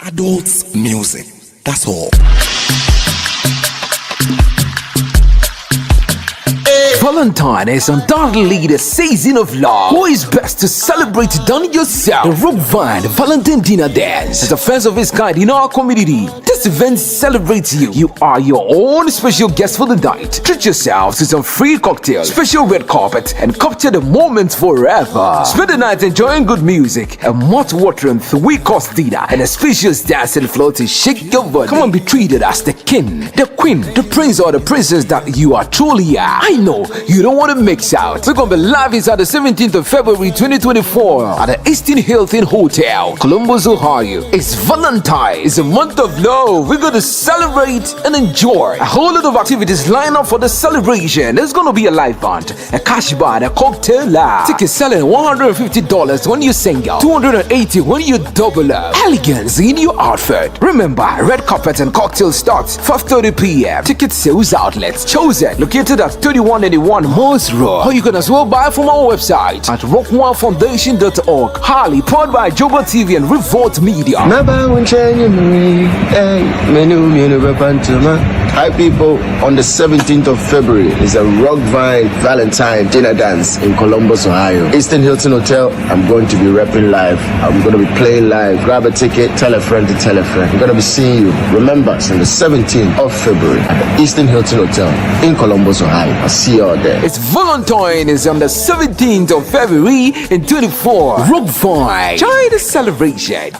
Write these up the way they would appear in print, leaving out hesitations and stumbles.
Adults music. That's all. Valentine is undoubtedly the season of love. Who is best to celebrate than yourself? The Rock Vine Valentine Dinner Dance is a first of its kind in our community. This event celebrates you. You are your own special guest for the night. Treat yourself to some free cocktails, special red carpet, and capture the moments forever. Spend the night enjoying good music, a mouth-watering three-course dinner, and a spacious dancing floor to shake your body. Come and be treated as the king, the queen, the prince, or the princess that you are truly are. I know you don't want to mix out. We're going to be live inside the 17th of February 2024 at the Eastern Hilton Hotel, Columbus, Ohio. It's Valentine. It's a month of love. We're going to celebrate and enjoy. A whole lot of activities lined up for the celebration. There's going to be a live band, a cash bar, and a cocktail lounge. Tickets selling $150 when you single, $280 when you double up. Elegance in your outfit. Remember, red carpet and cocktail starts 5:30 p.m. Ticket sales outlets chosen, located at 3181 Moss Road. Or you can as well buy from our website at rockonefoundation.org. Highly powered by Joba TV and Revolt Media. Hi people, on the 17th of February is a Rock Vine Valentine dinner dance in Columbus, Ohio. Eastern Hilton Hotel, I'm going to be repping live. I'm going to be playing live. Grab a ticket, tell a friend to tell a friend. I'm going to be seeing you. Remember, it's on the 17th of February at the Eastern Hilton Hotel in Columbus, Ohio. I'll see you all there. It's Valentine is on the 17th of February in 24. Rock Vine. Join the celebration.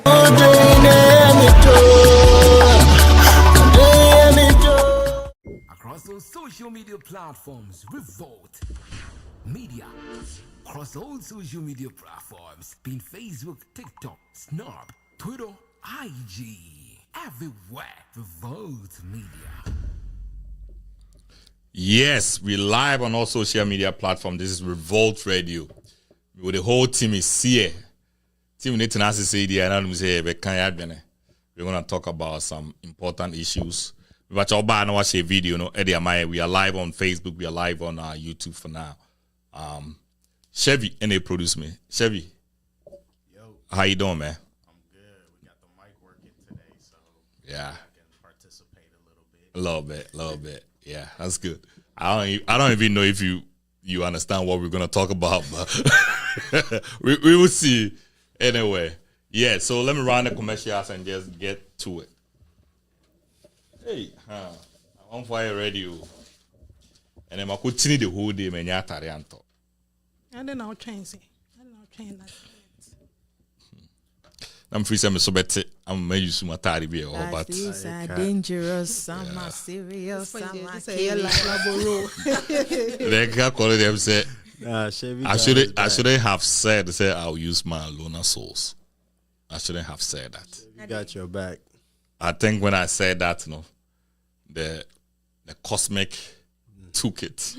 Across those social media platforms, Revolt Media. Across all social media platforms, being Facebook, TikTok, Snap, Twitter, IG, everywhere, Revolt Media. Yes, we're live on all social media platforms. This is Revolt Radio. With the whole team is here. Team need to say the we're going to talk about some important issues. But I'll watch a video. No, Eddie Amaya. We are live on Facebook. We are live on YouTube for now. Chevy, and they produce me. Chevy, yo, how you doing, man? I'm good. We got the mic working today, so yeah, I can participate a little bit. Yeah, that's good. I don't even know if you understand what we're gonna talk about, but we will see. Anyway, yeah. So let me run the commercials and just get to it. Hey, I'm on fire radio, and then I could continue the whole day, man. I don't know change. I'm free. I'm so better. I'm maybe some atari be but these are dangerous. Some are serious. Some are killing. They can call them say. I shouldn't have said I'll use my Luna Souls. I shouldn't have said that. bit. You got your back. I think when I said that, the cosmic took it.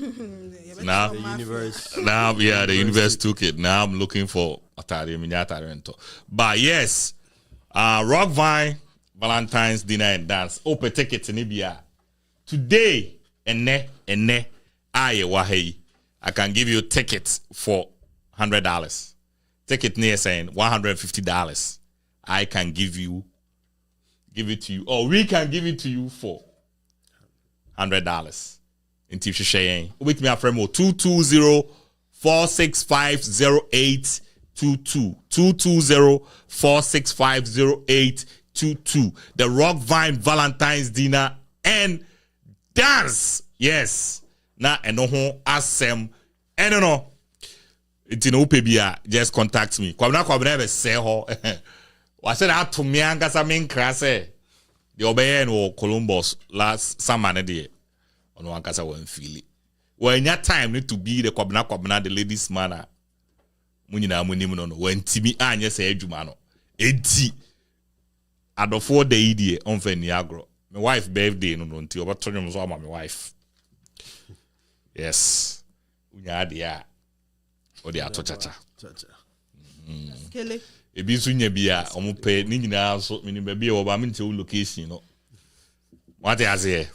Now The universe. the universe took it. Now I'm looking for Atari Miniatarento. But yes, Rock Vine Valentine's Dinner and Dance. Open tickets in Ibia. Today, I can give you tickets for $100. Ticket near saying $150. I can give it to you, or we can give it to you for $100. In Tiff Shane. With me, a friend, 220-465-0822. 220-465-0822. The Rock Vine Valentine's Dinner and Dance. Yes. Na eno ho asem. Eno no. It's in OPBA. Just contact me. Kwabena be say ho. Wa said that to me angasa min krase. The obey no Columbus last summer de. Ono angasa wan feel it. When your time need to be the kwabena the ladies man. Munina munim no. When timi anya say adwuma no. Enti adofo de idie onfa ni agro. My wife birthday no nti obatonyo so ama my wife. Yes. Unya dia. Odi ato chacha. Kele. Ebi so nya bia omo pe ni nyina so mini ba bia oba minte location no. What is here?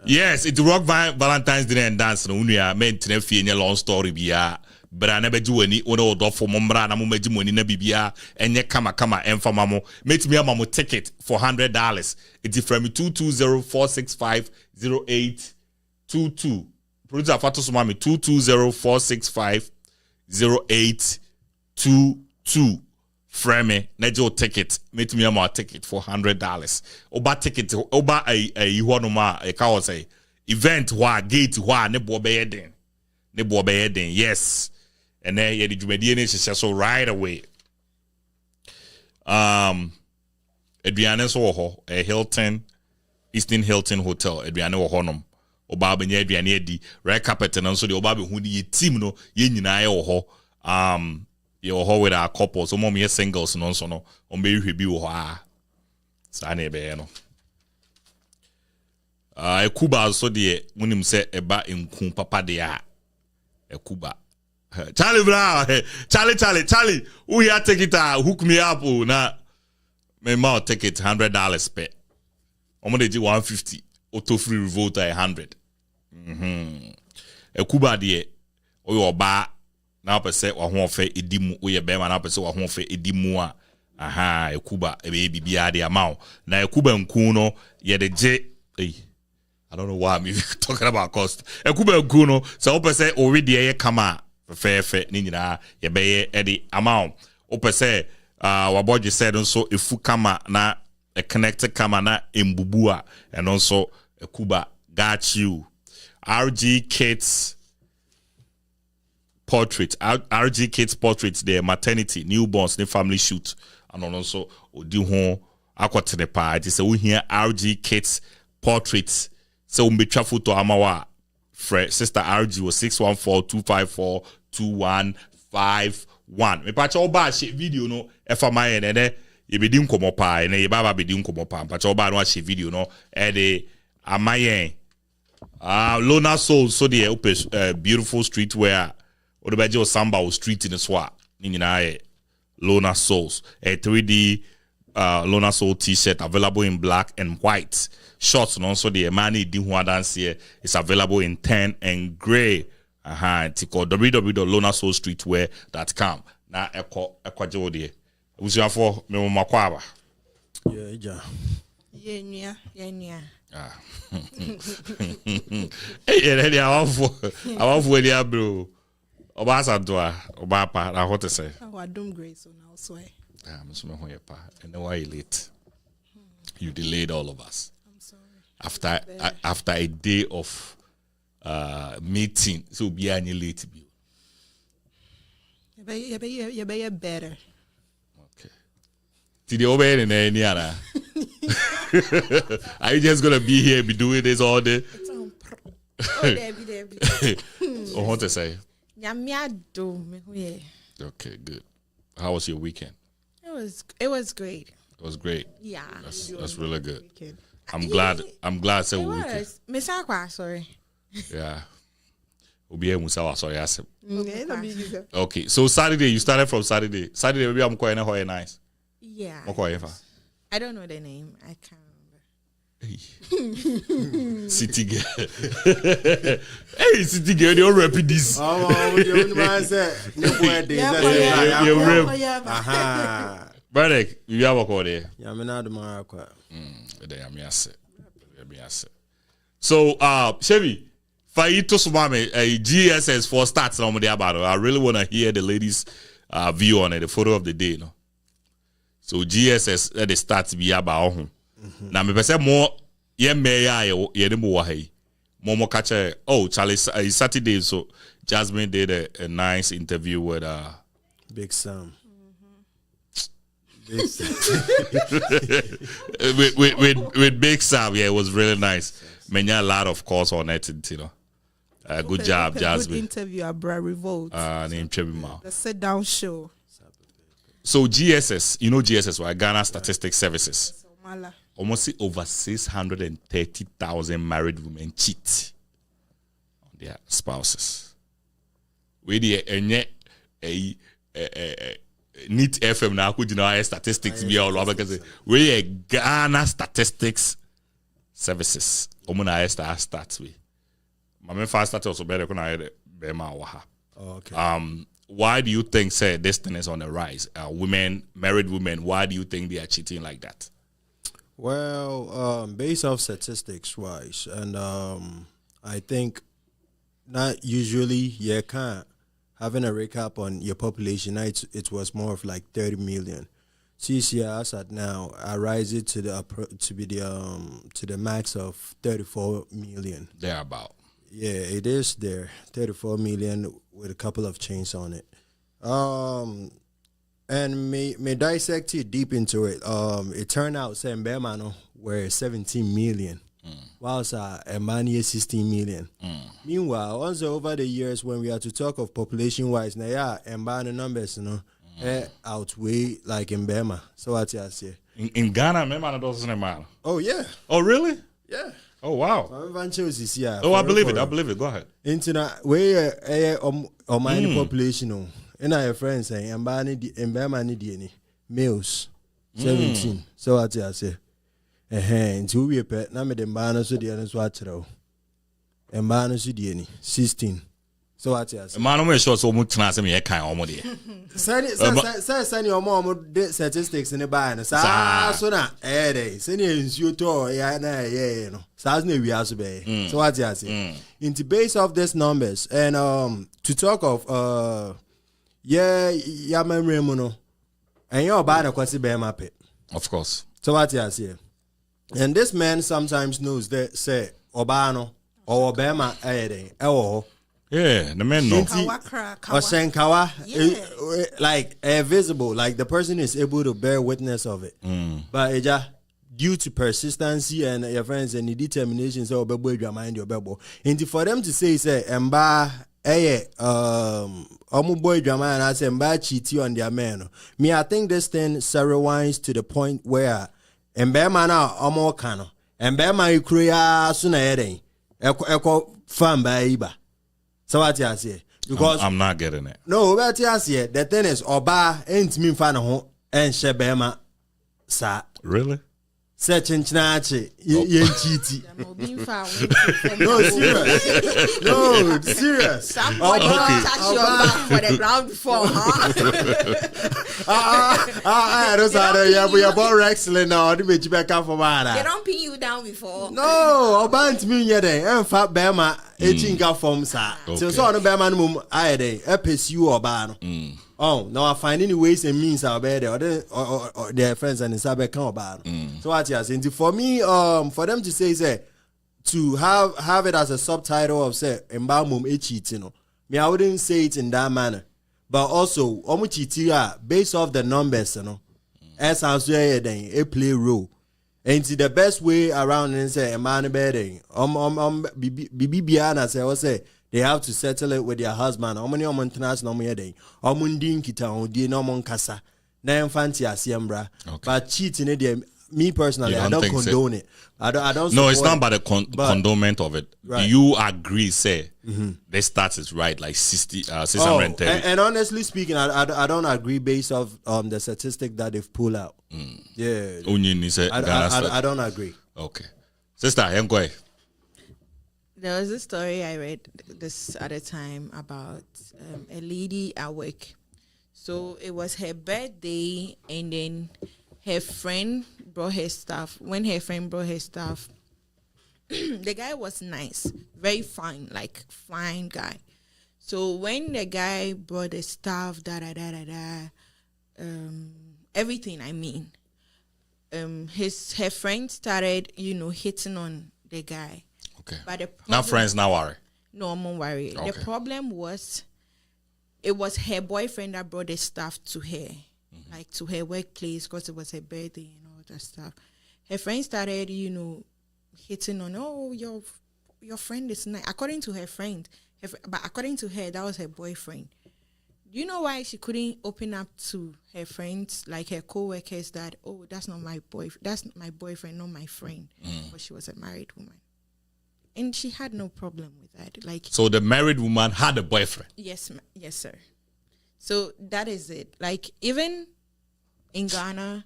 Yes, it's Rock Vine Valentine's Dinner and Dance no unua men tenafie nya long story bia bra na beji wani one odofo mo mbra na mo maji moni na bibia enye kama emfama mo metimi ama mo ticket for $100 it's from 2204650822 producer fato so mami 2204650822 frame na jo ticket metimi ama ticket for $100 oba ticket oba a ho no ma e ka wo say event wa gate wa ne bo be den yes and then ye di dwumadi ne hyehyɛ so right away aduane so wo ho Hilton Eastern Hilton Hotel aduane wo ho nom oba ba nya aduane adi red carpet no so de oba be hu di team no ye nyinaa ye wo ho ye wo ho with our couples so mom ye singles no so no on be hwe bi wo ho sa na ebe no Kuba so de munim se eba enku papa de a Kuba Charlie bra Charlie who here take it hook me up na me ma take it $100 per omo de 150 auto free revolt 100 Kuba de oyo ba na pese wa ho fe edimu oye be ma na pese wa ho fe edimu a aha Kuba e be bibia de amount na Kuba nku no ye de je I don't know why I'm even talking about cost. Kuba Guno, so open say already a kama fair ni nyina ye be the amount. Open say waboje said also if kama na a connected kama na embubua and also Kuba got you. RG Kids portrait, RG Kids portraits their maternity, newborns, the family shoot and also odi ho akwatene pa. It is we here RG Kids portraits. So we be photo amawa sister RG was 614-254-2151. Me pacha oba she video no efa my ene ye be din komo pa ene ye baba be din komo pa pacha oba no she video no e de amayen Lona Soul so the beautiful streetwear or the bejo samba street in the swat ni nyina Lona Souls a 3D Lona Soul t-shirt available in black and white. Shorts and also the Emani Dihuan dance here is available in tan and gray. It's called www.lonasoulstreetwear.com. Now echo jodi. Who's your for me makwaba? Yeah. Hey, I want for the bro. Obasa doa, obapa, I want to say. I don't grace on our sway. I'm so pa. And why you late? You delayed all of us. I'm sorry. After a day of meeting, so be any late. You be better. Okay. Did you obey in any other? Are you just gonna be here, be doing this all day? Oh, what to say? Okay, good. How was your weekend? It was great. It was great. Yeah. That's really good. I'm glad it's a weekend. Miss Aqua, sorry. Yeah. Sorry. Okay. Okay. So Saturday, you started from Saturday. Saturday, maybe I'm quite nice. Yeah. I don't know the name. I can't remember. City girl. Hey, city girl, you repeat this. Brother, you have a call there. So, Chevy, Faito Sumame, a GSS for stats on the about. I really want to hear the ladies' view on it, the photo of the day. No? So, GSS at the stats be about home. Now, me say more, yeah, may I, Momo catch Charlie, Saturday, so Jasmine did a nice interview with Big Sam. with Big Sam, yeah, it was really nice. Many a lot of calls on it, you know. Good job, Jasmine. Good interview at Revolt. Name the sit down show. So GSS, you know GSS, right? Ghana Statistics Services. Almost over 630,000 married women cheat on their spouses. We the NEAT FM now could statistics be all over because we Ghana Statistics Services. Omuna starts with. My first start also better when I be ma waha. Okay. why do you think, say, this thing is on the rise? Married women, why do you think they are cheating like that? Well, based off statistics wise, and I think not usually you can't having a recap on your population. It was more of like 30 million. CCS at now I rise it to the max of 34 million. Thereabout. Yeah, it is there. 34 million with a couple of chains on it. And me dissect it deep into it. It turned out saying Bermano were 17 million. Whilst Emmanuel is 16 million. Meanwhile, also over the years when we are to talk of population wise, now yeah, Mbano numbers, outweigh like in Burma. So what you say? In Ghana, Mbano doesn't matter. Oh yeah. Oh really? Yeah. Oh wow. Oh, I believe it. I believe it. Go ahead. Internet where mine population and our friends saying Mbama ni males 17. So what you say? Into we pet na me the mbano so the so atro. Mbano so the 16. So what you say? Mbano me sure so much na say me kan omo de. Send your mom statistics in the ban. So na dey. Send you to ya na no. So na we aso be. So what you say? In the base of these numbers and to talk of ya memory mu no. And your ban kwasi be map. Of course. So what you say? And this man sometimes knows that say Obano or Obama yeah, the man knows. Or Shenkawa, like visible, like the person is able to bear witness of it. But it just due to persistency and your friends and the determination, so mind your bebo. And for them to say Mba boy drama and I say Mba cheaty on their man. Me, I think this thing rewinds to the point where and Bema now almost cano. And Bema you create sooner heading. Echo fan by Iba. So what you say? Because I'm not getting it. No, what you say? The thing is Oba ain't me fan home and Shebema sa. Really? Searching Chinachi, yen cheaty. No, serious. No, serious. Somebody touch your back for the ground before, huh? Those are we are born wrestling now. The bitch back up for man. They don't pin you down before. No, Obant me yet. And fat Bema, 18 got from sa. So on the Bema mum, I day, pursue Obano. Oh, now I find any ways and means are better or their friends and the Sabe come about. So what you are saying for me, for them to say to have it as a subtitle of say Mbamum cheating, me I wouldn't say it in that manner. But also cheating based off the numbers, as I say a play role. And the best way around and say man bedding. Bibiana say they have to settle it with their husband. But cheating, me personally, I don't condone it. I don't. No, it's not about the condonement of it. Right. You agree, say the stats is right, like 630. And honestly speaking, I don't agree based off the statistic that they've pulled out. Yeah, I don't agree. Okay, sister, I'm going. There was a story I read this at a time about a lady at work. So it was her birthday, and then her friend brought her stuff. When her friend brought her stuff, the guy was nice, very fine, like fine guy. So when the guy brought the stuff, everything, I mean, her friend started, hitting on the guy. Okay. But the Now friends now worry. No, I'm not worried. Okay. The problem was, it was her boyfriend that brought the stuff to her, like to her workplace, because it was her birthday and all that stuff. Her friend started, hitting on, oh, your friend is nice. According to her friend, but according to her, that was her boyfriend. Do you know why she couldn't open up to her friends, like her co-workers, that, oh, that's not my boyfriend, that's my boyfriend, not my friend, but she was a married woman. And she had no problem with that. Like, so the married woman had a boyfriend. Yes, yes, sir. So that is it. Like, even in Ghana,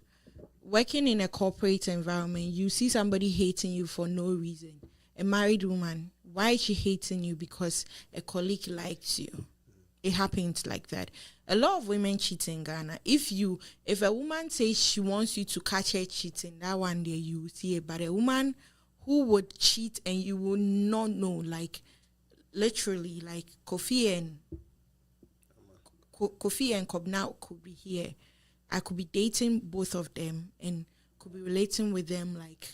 working in a corporate environment, you see somebody hating you for no reason. A married woman, why is she hating you? Because a colleague likes you. it happens like that. A lot of women cheat in Ghana. If a woman says she wants you to catch her cheating, that one day you will see it. But a woman who would cheat and you will not know, like literally, like Kofi and Kobna could be here. I could be dating both of them and could be relating with them like,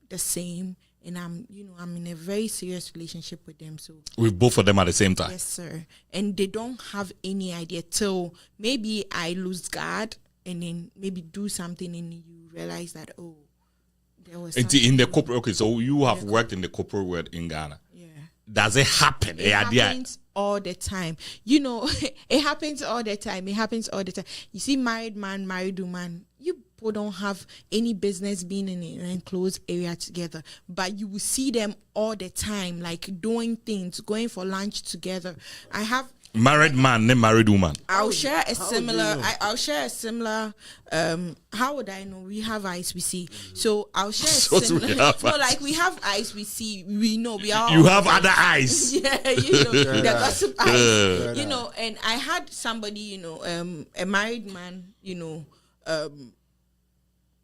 the same. And I'm in a very serious relationship with them. So with both of them at the same time. Yes, sir. And they don't have any idea till maybe I lose guard and then maybe do something and you realize that, there was something. In the corporate, okay, so you have worked in the corporate world in Ghana. Yeah. Does it happen? It happens all the time. It happens all the time. It happens all the time. You see married man, married woman, you people don't have any business being in an enclosed area together, but you will see them all the time, like doing things, going for lunch together. I have married man and married woman. I'll share a similar. How would I know? We have eyes we see. So I'll share a similar. Like we have eyes we see. We know we are. You have other eyes. Yeah, the gossip eyes. And I had somebody, a married man,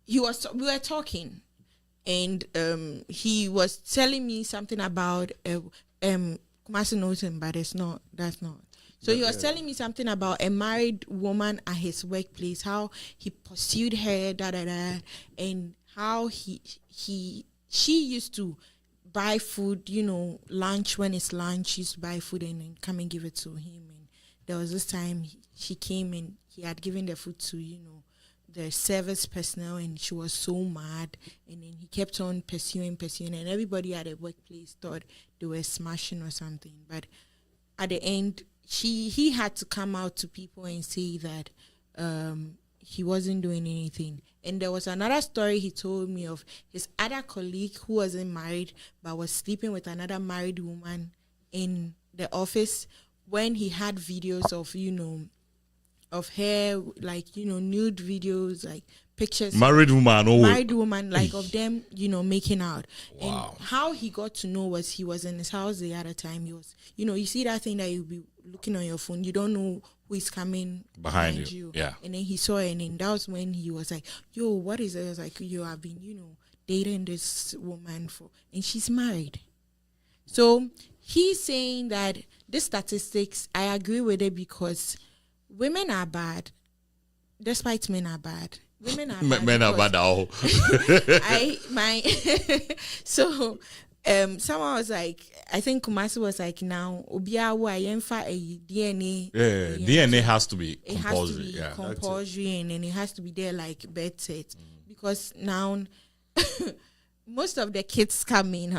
we were talking, and he was telling me something about Kumasi knows him, but that's not. So he was telling me something about a married woman at his workplace, how he pursued her, and how she used to buy food, lunch when it's lunch, she used to buy food and then come and give it to him. And there was this time she came and he had given the food to, the service personnel, and she was so mad. And then he kept on pursuing, and everybody at the workplace thought they were smashing or something. But at the end, he had to come out to people and say that he wasn't doing anything. And there was another story he told me of his other colleague who wasn't married but was sleeping with another married woman in the office, when he had videos of her, like, nude videos, like pictures. Married woman, like of them, making out. Wow. And how he got to know was he was in his house the other time. He was, you see that thing that you'll be looking on your phone. You don't know who is coming behind you. Yeah. And then he saw it, and then that was when he was like, yo, what is it? I was like, yo, I've been, dating this woman and she's married. So he's saying that this statistics, I agree with it, because women are bad, despite men are bad. Women are bad. Men are bad. So someone was like, I think Kumasi was like, now DNA. Yeah, DNA has to be compulsory. It has to be compulsory, and then it has to be there like birth set, because now most of the kids come in,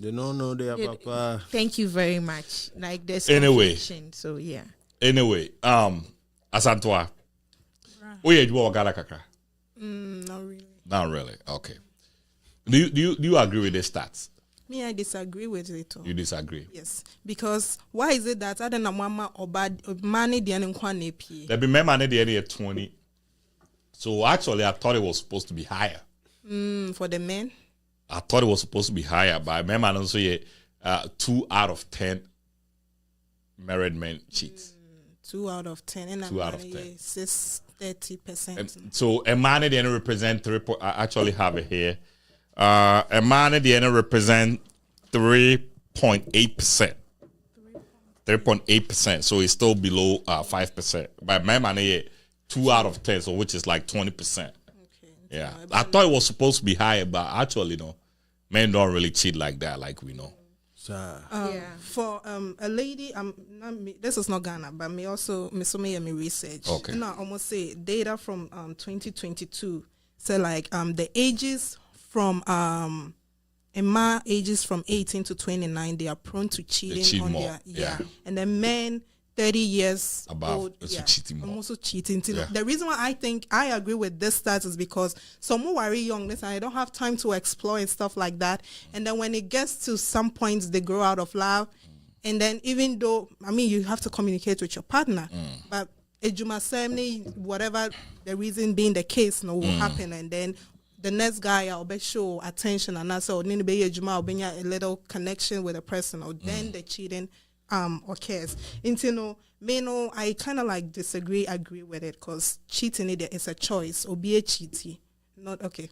They don't know their papa. Thank you very much. Like there's anyway. So yeah. Anyway, Asantwa. Oh yeah, you want Ghana kakra? Not really. Not really. Okay. Do you agree with the stats? Me, I disagree with it. You disagree? Yes, because why is it that I don't know mama or bad money the any there be my money the 20. So actually, I thought it was supposed to be higher. For the men. I thought it was supposed to be higher, but I remember also 2 out of 10 married men cheat. 2 out of 10, and 2 out of 10. 30%. So a man didn't represent 3. I actually have it here. A man didn't represent 3.8%. 3.8%. So it's still below 5%. But my man 2 out of 10, so which is like 20%. Yeah, I thought it was supposed to be higher, but actually, no, men don't really cheat like that, like we know. For a lady, this is not Ghana, but me also me research. Okay. And I almost say data from 2022. So like the ages from ages from 18 to 29, they are prone to cheating. They cheat on more. their and the men 30 years above old, cheating more. I'm also cheating. Yeah. The reason why I think I agree with this stats is because some are very young. Listen, I don't have time to explore and stuff like that. And then when it gets to some points, they grow out of love. And then even though, you have to communicate with your partner, but whatever the reason being the case, will happen. And then the next guy, I'll be show attention, and that's all. I'll be a little connection with a person, or then the cheating occurs. Into no, I kind of like agree with it because cheating is a choice. Or be a cheaty, not okay.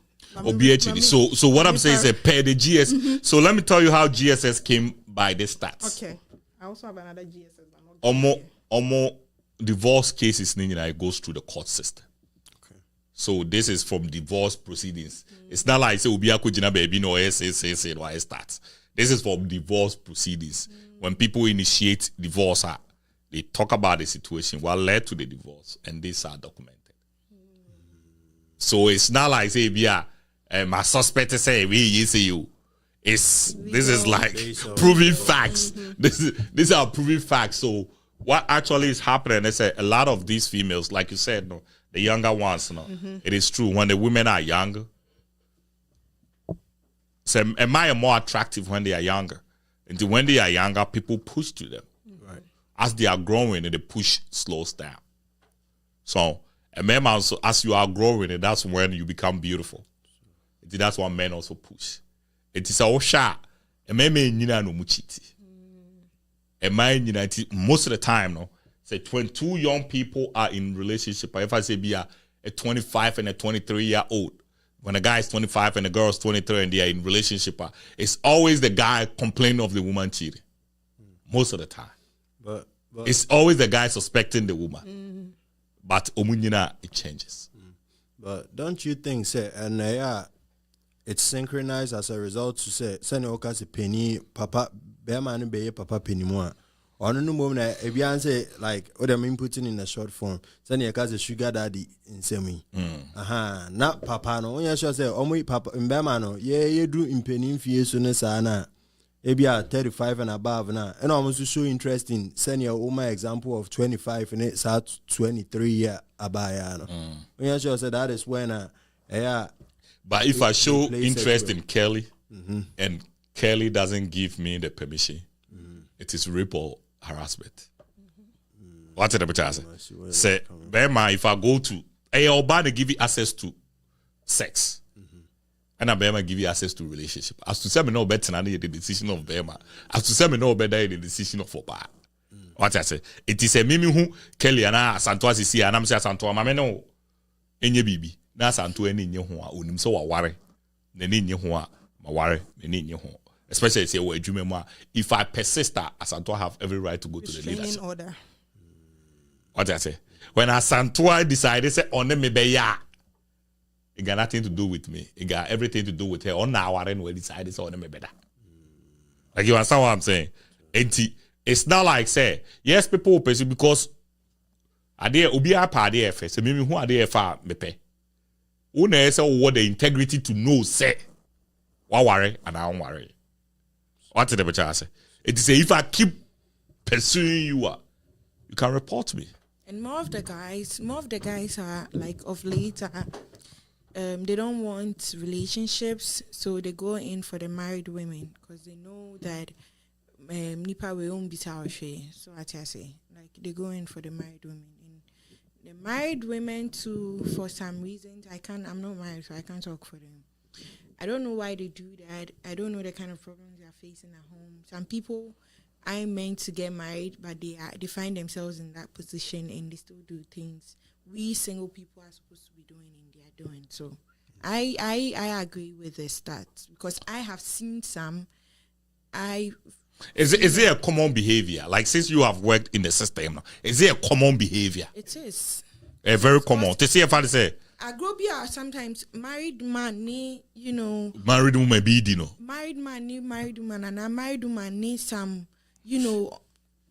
So what I'm saying is per the GS. So let me tell you how GSS came by the stats. Okay, I also have another GSS. Almost divorce cases, it goes through the court system. Okay. So this is from divorce proceedings. It's not like say Ubiako Jina baby no say why it starts. This is from divorce proceedings. When people initiate divorce, they talk about the situation, what led to the divorce, and these are documented. So it's not like say my suspect say we say you. This is like proving facts. These are proving facts. So what actually is happening is a lot of these females, like you said, the younger ones, it is true. When the women are younger, so am I more attractive when they are younger? And when they are younger, people push to them. Right. As they are growing, the push slows down. So, and men also, as you are growing, and that's when you become beautiful. That's what men also push. It is all shot. And men no muchiti. Most of the time, say when two young people are in relationship, if I say be a 25 and a 23-year-old, when a guy is 25 and the girl is 23 and they are in relationship, it's always the guy complaining of the woman cheating. Most of the time. But it's always the guy suspecting the woman. But it changes. But don't you think, say, and it's synchronized as a result to say, send your penny, papa, bear man, be papa penny more. On no moment, if you say, like, what I'm putting in a short form, send your cousin sugar daddy in semi. Not papa, no, you shall say, only papa, in Bamano, you do in penny fierceness, Anna. Maybe 35 and above now. And almost so interesting. Send your Oma example of 25 and it's at 23 year abayano. When you say that is when but if I show interest in Kelly and Kelly doesn't give me the permission, it is rape or harassment. What's the chance? Say, Bema, if I go to Obama give you access to sex. And Bema give you access to relationship. As to say me no better than the decision of Bema. As to say me no better the decision of Oba. What I say? It is a mimi who Kelly and I Santo Sisi and I'm say Santo Mama no. Enye bibi. Na Santo eni nye ho a onim so waware. Na ni nye ho a maware, na ni nye ho. Especially say we adwuma mu a if I persist Santo have every right to go to the leadership. Order. What I say? When Santo decided say on me be ya. It got nothing to do with me. It got everything to do with her. On our end, we decided so on me better. Like you understand what I'm saying? It's not like say yes, people will pursue because are there ubi a party first. So maybe who are there for me pay? Who knows what the integrity to know say what worry and I don't worry. What's the better say? It is if I keep pursuing you, you can report me. And more of the guys are like of late. They don't want relationships, so they go in for the married women because they know that nipa won't be tawashi. So I say, like they go in for the married women. And the married women too, for some reasons, I'm not married, so I can't talk for them. I don't know why they do that. I don't know the kind of problems they are facing at home. Some people are meant to get married, but they find themselves in that position and they still do things we single people are supposed to be doing and they are doing. So I agree with the stats because I have seen some. Is it a common behavior? Like since you have worked in the system, is it a common behavior? It is. A very common. To see if I say. Agrobia sometimes married man married woman be married woman and a married woman need some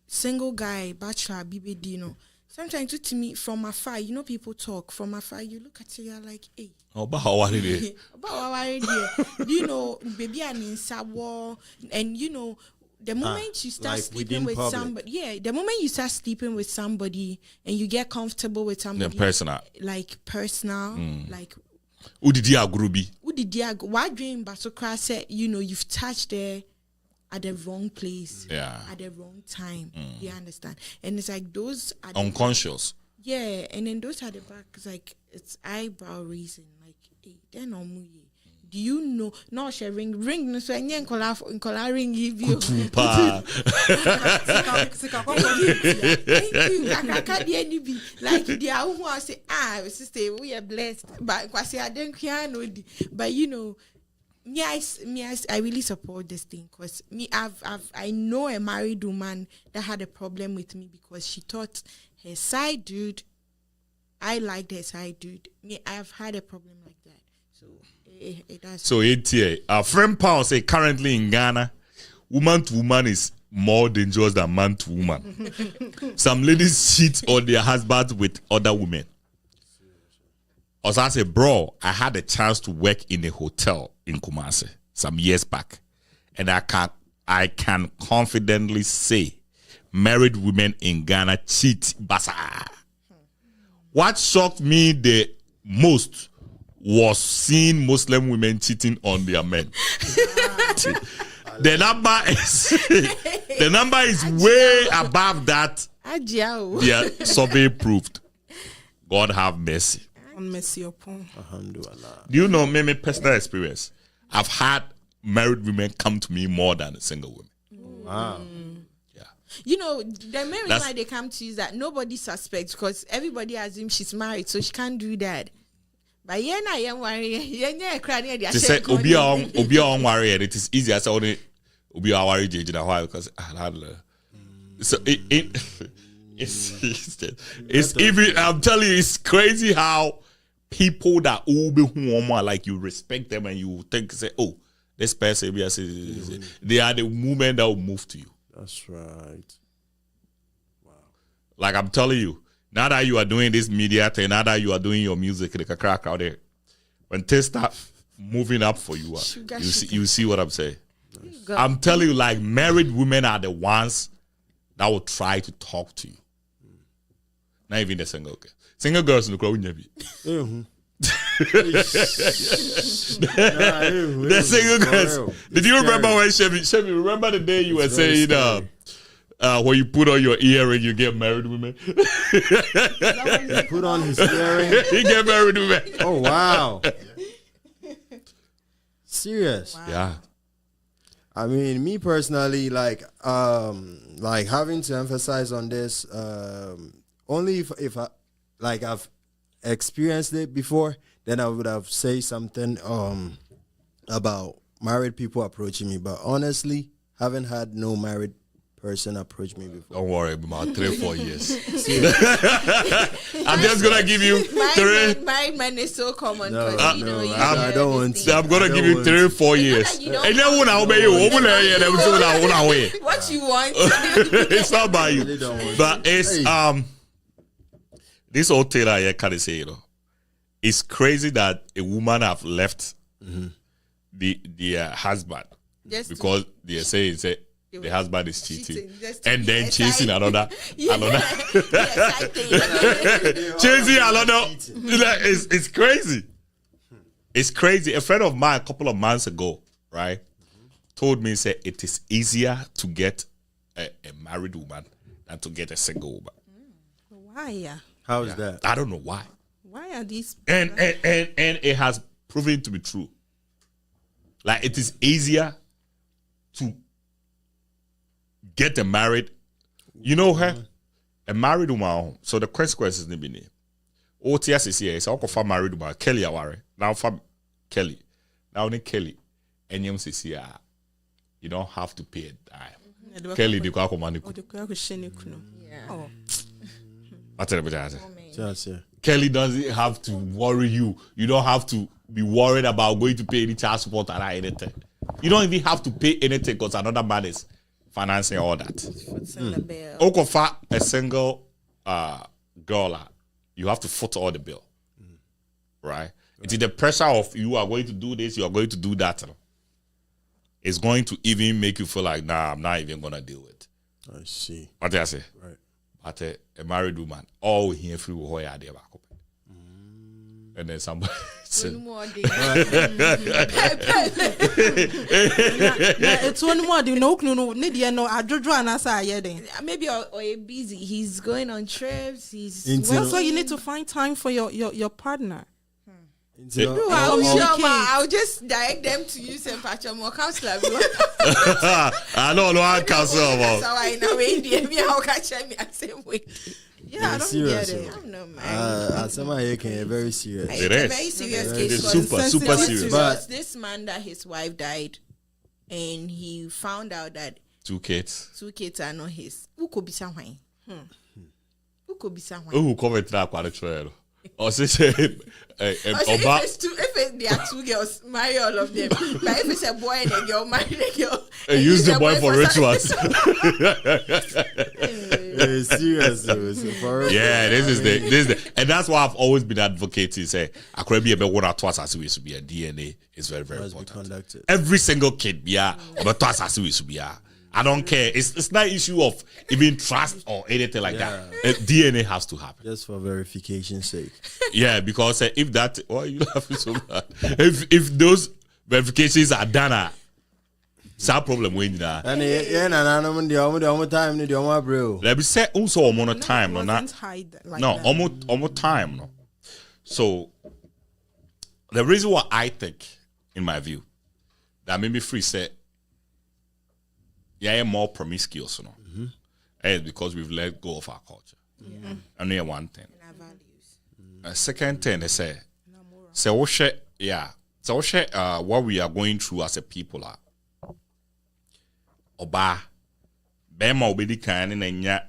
single guy bachelor BBD Sometimes to me from afar, people talk from afar. You look at it, you're like, hey. About how are they? About how are they? Baby, I'm in Sabo, and the moment you start like sleeping with public. somebody, the moment you start sleeping with somebody and you get comfortable with somebody, personal, like who did you agree? Why dream Basokra said, you've touched there at the wrong place, at the wrong time. You understand? And it's like those are unconscious. And then those are the back. It's like it's eyebrow reason. Like, hey, then Do you know? No, she ring. No, so I ain't call ring give you. Pa. Thank you. I can't any be like the who I say sister we are blessed, but I don't care no. But you know, I really support this thing because I know a married woman that had a problem with me because she thought her side dude. I liked her side dude. I've had a problem like that, so. It does. So our friend Paul say currently in Ghana, woman to woman is more dangerous than man to woman. Some ladies cheat on their husbands with other women. Also, I say, bro, I had a chance to work in a hotel in Kumasi some years back, and I can confidently say, married women in Ghana cheat. Basa. What shocked me the most was seeing Muslim women cheating on their men. The number is way above that. Their survey proved. God have mercy. Mercy upon. Do you know me personal experience? I've had married women come to me more than a single woman. Wow. Yeah. You know, the main reason why they come to you is that nobody suspects because everybody assumes she's married, so she can't do that. But yeah, I am worried. Yeah, she said, "Obi on worry, and it is easier." So only Obi on worry, because I had. So it's even. I'm telling you, it's crazy how people that Obi who like you respect them and you think say, "Oh, this person," they are the women that will move to you. That's right. Wow. Like I'm telling you. Now that you are doing this media thing, now that you are doing your music, like a crack out there, when things start moving up for you, you see what I'm saying. I'm telling you, like married women are the ones that will try to talk to you. Not even the single girl. Single girls in the crowd, the single girls. Did you remember when Chevy? Remember the day you were saying? When you put on your earring, you get married women. Put on his earring. He get married women. Oh wow! Serious? Wow. Yeah. I mean, me personally, like having to emphasize on this, only if I've experienced it before, then I would have said something about married people approaching me. But honestly, haven't had no married person approach me before. Don't worry, about 3-4 years. I'm just gonna give you three. Married men is so common. No, I don't want to. I'm gonna give you 3-4 years. And then when I obey you, what you want? It's not by you, but it's this old Taylor here can say, you know, it's crazy that a woman have left the husband because they say the husband is cheating and then chasing another. Chasing another. It's crazy. It's crazy. A friend of mine a couple of months ago, right, told me, say it is easier to get a married woman than to get a single woman. Why? How is that? I don't know why. Why are these? And it has proven to be true. Like it is easier to get a married, you know her, a married woman. So the consequence is maybe name. OTS is here. So I for married woman Kelly Aware. Now for Kelly, now only Kelly. And you don't have to pay a dime. Kelly, the kwa money. Oh. Kelly doesn't have to worry you. You don't have to be worried about going to pay any child support or anything. You don't even have to pay anything because another man is financing all that. Okofa, a single girl, you have to foot all the bill. Right? It is the pressure of you are going to do this, you are going to do that. It's going to even make you feel like, nah, I'm not even going to deal with it. I see. What did I say? Right. But a married woman, all here free will hold there back up. And then somebody said, it's one more. No. Maybe or busy. He's going on trips. Well, so you need to find time for your partner. No, I'll just direct them to you, St. Patrick, more counselor. I don't know how counselor. So I know I'll catch me at same way. Yeah, I don't serious, get it. I'm not married. Somebody can very serious. It is. A very serious It case. is was super serious. But this man that his wife died, and he found out that 2 kids. 2 kids are not his. Who could be someone? Who could be someone? Who comment that quite a trail? Or say, if there are 2 girls, marry all of them. But if it's a boy and a girl, marry the girl. and use the boy for rituals. serious. Yeah, this is the, and that's why I've always been advocating. Say, I could be about what our twice as we should be a DNA is very important. Conducted. Every single kid, but twice as we should be. I don't care. It's not issue of even trust or anything like that. DNA has to happen. Just for verification's sake. Yeah, because if that, why are you laughing so bad? If those verifications are done, it's a problem when that. And the time need your bro. Let me say also almost time, no, not no, that. almost time, no. So the reason why I think, in my view, that made me free say, yeah, more promiscuous, you know, and because we've let go of our culture. And yeah, one thing. And our values. Second thing, they say, so what we are going through as a people are. Oba, Bema obedi kind and an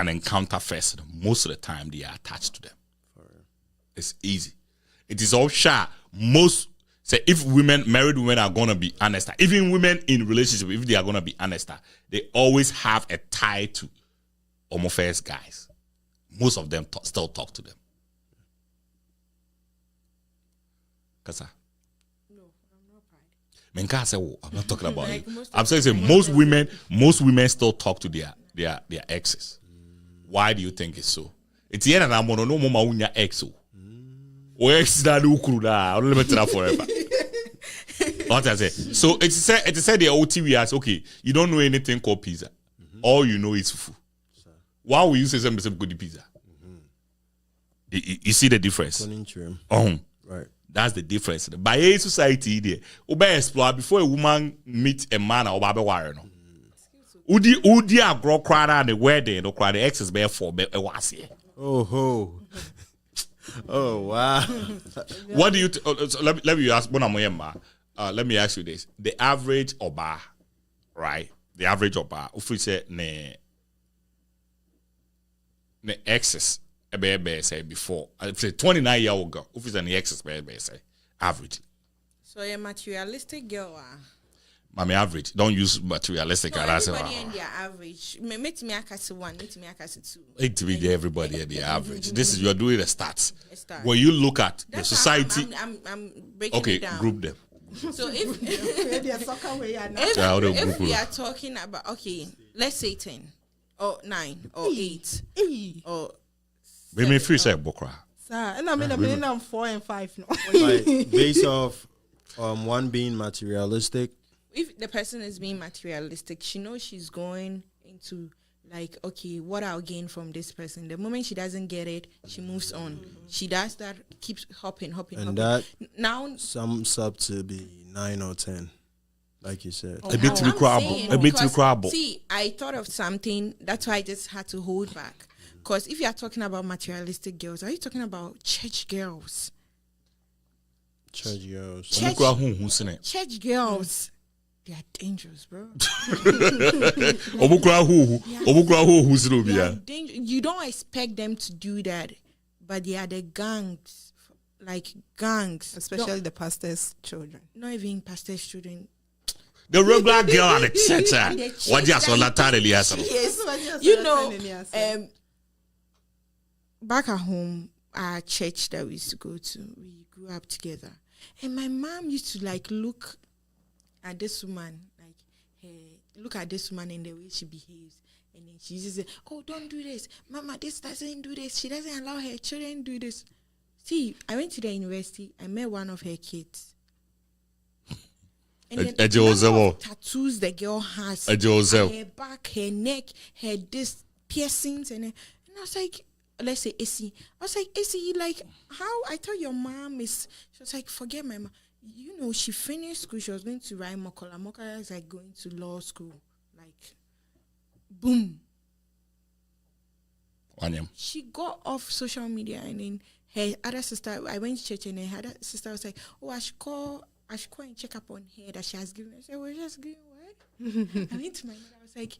encounter first. Most of the time, they are attached to them. It's easy. It is all shy. Most say if married women are gonna be honest, even women in relationship, if they are gonna be honest, they always have a tie to homophobic guys. Most of them still talk to them. Kasa. I'm not talking about Like it. I'm saying most women still talk to their exes. Why do you think it's so? It's the end of no mama unya ex. O ex da ukuru da. I'll let me forever. What I say? So it's said the OTV as okay. You don't know anything called pizza. All you know is fufu. Why will you say something good pizza? You see the difference? Right. That's the difference. By a society, there, obe explore before a woman meet a man or baby warrior. No, udi agro crowd the wedding no crowd the exes be for be was here. Oh wow. What do you? So let me ask. Let me ask you this: the average oba, right? The average oba, if we say ne exes. Say before, I say 29-year-old girl. If it's an excess, say average. So a materialistic girl. Mommy, average. Don't use materialistic. No, everybody and their average. Meet me a 1, meet me a 2. It to be everybody at the average. This is you're doing the stats. Start. When you look at That's the society, I'm breaking it down. Group them. So if we are talking about let's say 10 or 9 or 8 or we may free say bokra. Sir, and I mean, I'm 4 and 5 now. Like, based off one being materialistic. If the person is being materialistic, she knows she's going into like, okay, what I'll gain from this person. The moment she doesn't get it, she moves on. She does that, keeps hopping. And that now sums up to be 9 or 10, like you said. A bit too crabble. See, I thought of something. That's why I just had to hold back. Because if you are talking about materialistic girls, are you talking about church girls? Church girls. Church girls. They are dangerous, bro. You don't expect them to do that, but they are the gangs. Like gangs. Especially the pastor's children. Not even pastor's children. The regular girl at the church. What just on that you know, back at home, our church that we used to go to, we grew up together. And my mom used to like look at this woman, look at this woman and the way she behaves. And then she used to say, oh, don't do this. Mama, this doesn't do this. She doesn't allow her children to do this. See, I went to the university. I met one of her kids. And then tattoos the girl has. Her back, her neck, her this piercings. And I was like, let's say AC. I was like, AC, like, how? I thought your mom is. She was like, forget my mom. You know, she finished school. She was going to write Mokola. Mokola is like going to law school. Like, boom. She got off social media, and then her other sister, I went to church, and then her other sister was like, oh, I should call and check up on her that she has given. I said, well, just giving what? I went to my mother. I was like,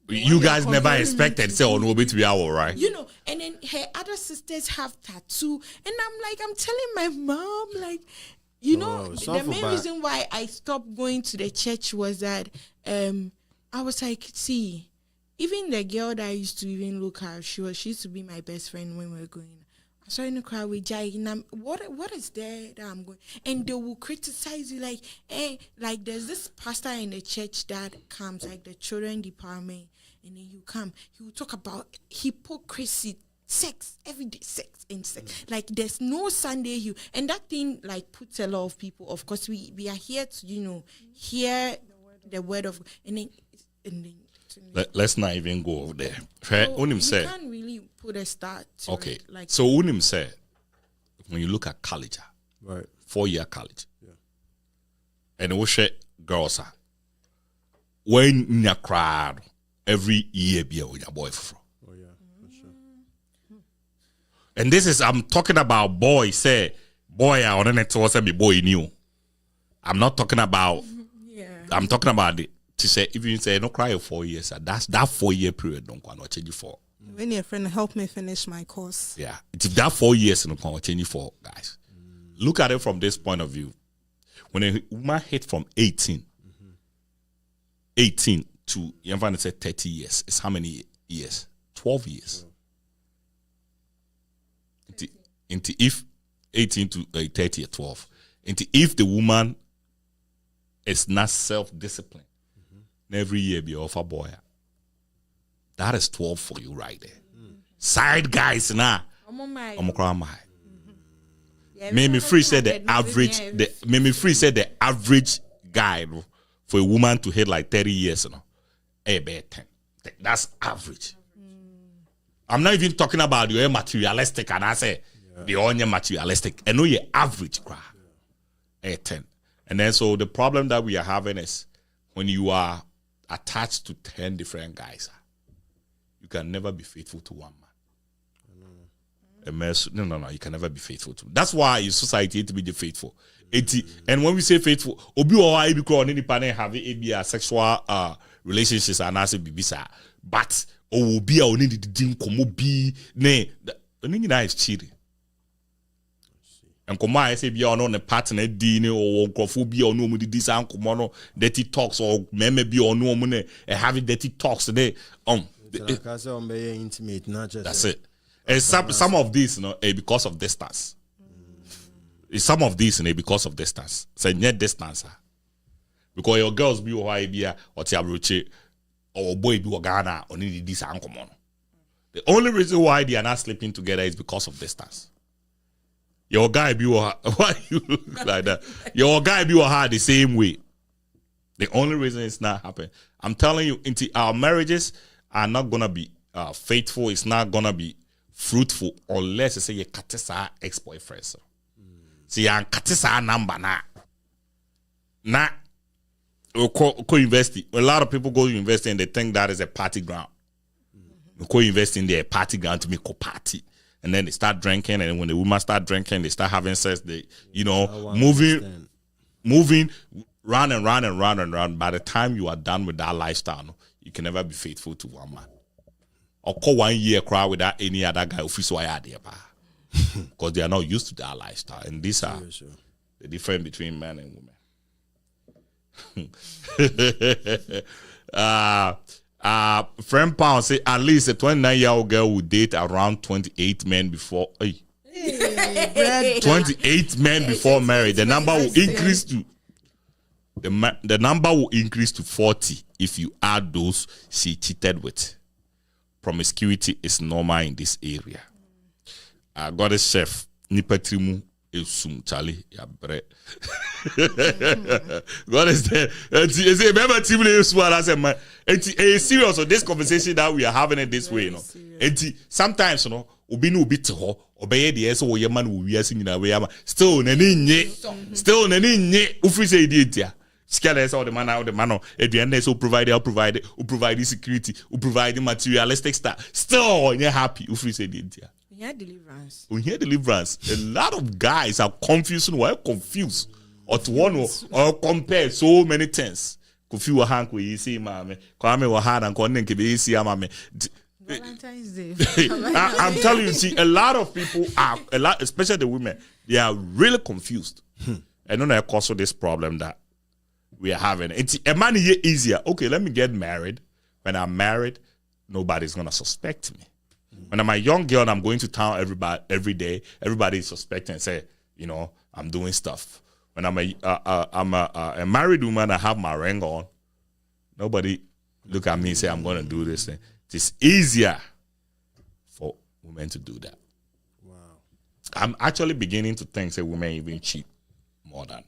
you guys never expected say on will be to be our right. You know, and then her other sisters have tattoo, and I'm telling my mom, like, you know, the main reason why I stopped going to the church was that I was like, see, even the girl that I used to even look at, she used to be my best friend when we were going. I started to cry with Jai, and what is there that I'm going? And they will criticize you like, hey, like there's this pastor in the church that comes, like the children department, and then he will talk about hypocrisy, sex, everyday sex and sex. Like there's no Sunday and that thing like puts a lot of people. Of course, we are here to hear the word of, and then. Let's not even go over there. So you can't really put a start to okay. It, like, so Unim said, when you look at college, right, 4-year college, and we share girls are when in a crowd every year be with your boyfriend. Oh yeah, for sure. And this is I'm talking about boy say boy I on the was be boy new. I'm not talking about I'm talking about it. To say if you say no cry for 4 years, that's that 4-year period don't want to change for. When your friend help me finish my course. Yeah, if that 4 years no want to change for guys. Look at it from this point of view. When a woman hit from 18 to you find say 30 years, it's how many years? 12 years. Into if 18 to 30 or 12. Into if the woman is not self-disciplined. Every year be offer boy. That is 12 for you right there. Side guys now. Mimi Free said the average. Mimi Free said the average guy for a woman to hit like 30 years, about 10. That's average. I'm not even talking about you're materialistic, and I say the only materialistic. I know you're average, 10. And then so the problem that we are having is when you are attached to 10 different guys, you can never be faithful to one man. No, you can never be faithful to. That's why in society it to be the faithful. And when we say faithful, obi or I because any partner have a sexual relationships and I say bibisa, but obi or only the dim komo bi ne the is cheating. And come I say be on a partner dine or phobia or no this and come dirty talks or maybe or no money and having dirty talks today. Intimate, not just that's it. And some of these, because of distance. Some of these, because of distance. Say net distance. Because your girls be or be or Tiabruche or boy be Ghana or need this and come on. The only reason why they are not sleeping together is because of distance. Your guy be why you look like that? Your guy be hard the same way. The only reason it's not happening, I'm telling you, into our marriages are not gonna be faithful. It's not gonna be fruitful unless you say you katisa ex-boyfriend. So you katisa number na co university. A lot of people go to university and they think that is a party ground. Co invest in their party ground to make a party. And then they start drinking, and when the women start drinking, they start having sex. They, moving round and round and round and round. By the time you are done with that lifestyle, you can never be faithful to one man. Or call 1 year cry without any other guy because they are not used to that lifestyle. And these are the difference between men and women. Friend Pound say at least a 29-year-old girl would date around 28 men before. 28 men before marriage. The number will increase to the number will increase to 40 if you add those she cheated with. Promiscuity is normal in this area. I got a chef Nipetrimu Esum Charlie, ya bre. God is there. Remember, team I said, man, it's serious. So this conversation that we are having it this way, you know. Sometimes, you know, ubi no bit ho, obey the S or your man will be asking in a way. Still, nani, ufri say idiot. Scalers or the man out the man at the end, so provide the security, who provide the materialistic stuff. Still, you're happy. Ufri say idiot. We hear deliverance. A lot of guys are confused. Why confused? Or to one or compare so many things. Confuse a hank with you see, mammy. Kwame wa hard and Konen Kibi see, mammy. Valentine's Day. I'm telling you, see, a lot of people are, especially the women, they are really confused. I don't know cause of this problem that we are having. It's a man here easier. Okay, let me get married. When I'm married, nobody's gonna suspect me. When I'm a young girl and I'm going to town every day, everybody is suspecting and say, you know, I'm doing stuff. When I'm a married woman, I have my ring on. Nobody look at me and say, I'm going to do this thing. It's easier for women to do that. Wow. I'm actually beginning to think that women even cheat more than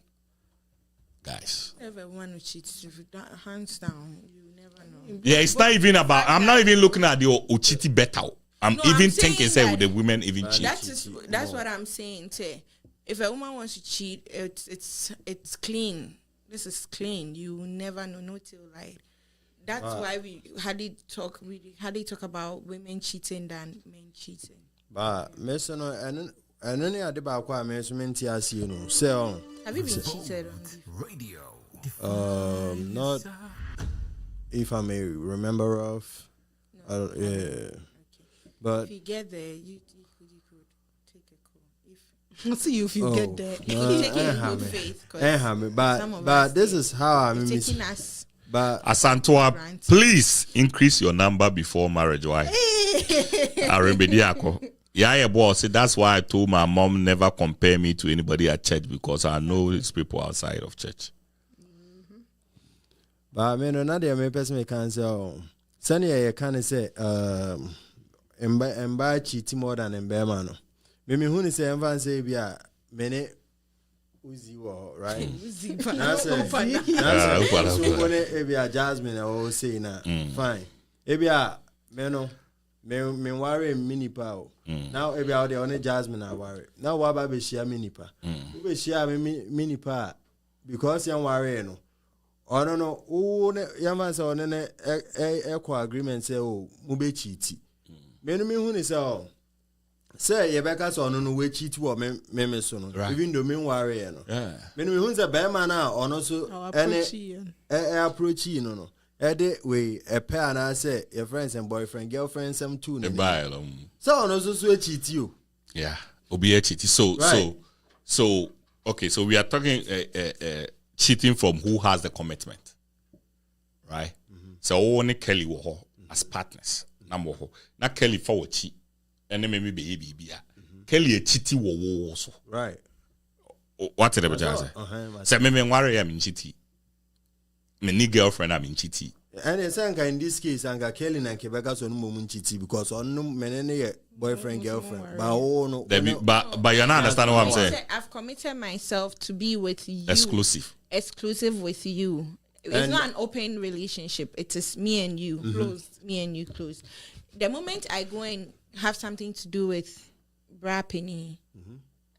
guys. Everyone who cheats, if you don't, hands down, you never know. Yeah, it's not even about, I'm not even looking at the Uchiti better. I'm thinking, say, with the women even cheat. That's what I'm saying. Say, if a woman wants to cheat, it's clean. This is clean. You never know, no till like. That's why we hardly talk about women cheating than men cheating. But and any other about what measurement you know. So have you been cheated on? Radio. Not if I may remember of. No. Yeah. But if you get there, you could take a call. I'll see you if you get there. Take it in good faith. But this is how I'm taking us. But Asantua, please increase your number before marriage. Why? Yeah, boss. That's why I told my mom never compare me to anybody at church because I know these people outside of church. But I mean, another person can say, Sunny, I can say, and buy cheating more than in Bermano. Maybe who say, and say, yeah, many Uzi, right? That's it. Jasmine, I will say, now, fine. Ebia, Meno, me worry mini pow. Now, Ebia, the only Jasmine, I worry. Now, what about share mini pa? We share mini pa because you're worrying. I don't know, young man saw an equal agreement say, oh, Mube cheaty. Many who is all. Say, Rebecca saw no way cheat or memeson, even the mean warrior. Many who's a bear man now, or also any approach, no. Edit way a pair and I say, your friends and boyfriend, girlfriend, some two. So, no, so cheat you. Yeah, Obi cheat. So, okay, so we are talking cheating from who has the commitment, right? So, only Kelly wo as partners. Number one, not Kelly for cheat. And then maybe baby, Kelly a chitty wo so. Right. What did the say? Me worry I'm in chitty. Me ni girlfriend I'm in chitty. And it's in this case, Anga Kelly and Quebec on moment chitty because on no men boyfriend girlfriend. But you're not understanding what I'm saying. I've committed myself to be with you. Exclusive with you. It's not an open relationship. It is me and you closed. Me and you closed. The moment I go and have something to do with Bra Penny,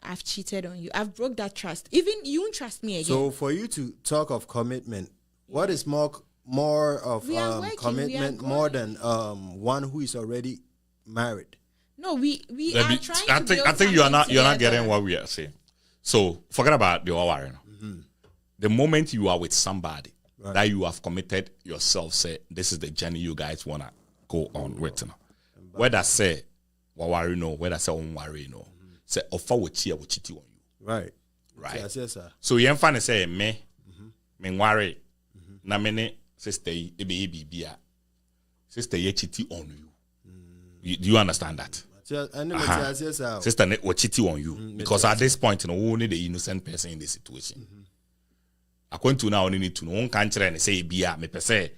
I've cheated on you. I've broke that trust. Even you won't trust me again. So for you to talk of commitment, what is more of commitment more than one who is already married? No, we are trying to I think you're not getting what we are saying. So forget about the worry. The moment you are with somebody that you have committed yourself, say this is the journey you guys wanna go on with. Whether say worry no, whether say on worry no, say offer with cheat on you. Right. Yes, sir. So you ain't say me worry. Na mene sister sister ye cheat on you. Do you understand that? Sister ne will cheat on you because at this point, you know, only the innocent person in this situation. According to now, only need to know one country and say be me per se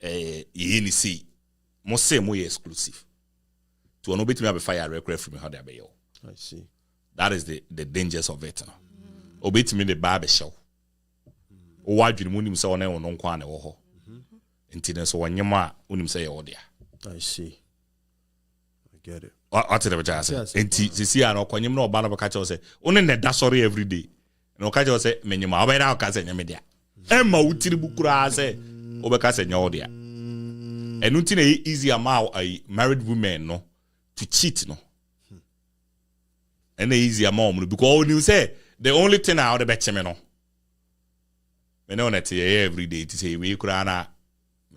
ye see most say more exclusive. To no bit me have a fire record from how they be. I see. That is the dangers of it. Obey me the barber show. O why do you munim say on no kwan wo ho. Nti so wanyema unim say o dia. I see. I get it. What the better say? Nti sisi an okwanyem na oba na beka che say, "One ne da sorry every day." Na oka che say, "Menyema oba na oka say nyame dia." Emma utiri bukura say, "Obeka say nyawo dia." And nothing easy amount a married woman no to cheat no. And easy amount because you say the only thing I would bet me no. Me know that every day to say we kurana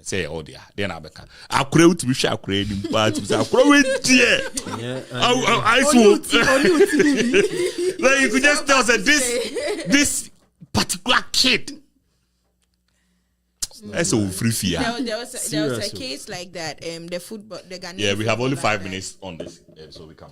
say oh dear then I beka. I create to be sure create in part I create dear. I swoop. Like you could just tell us that this particular kid. That's so free fear. There was a case like that. The football, the Ghanaian. Yeah, we have only 5 minutes on this, so we can.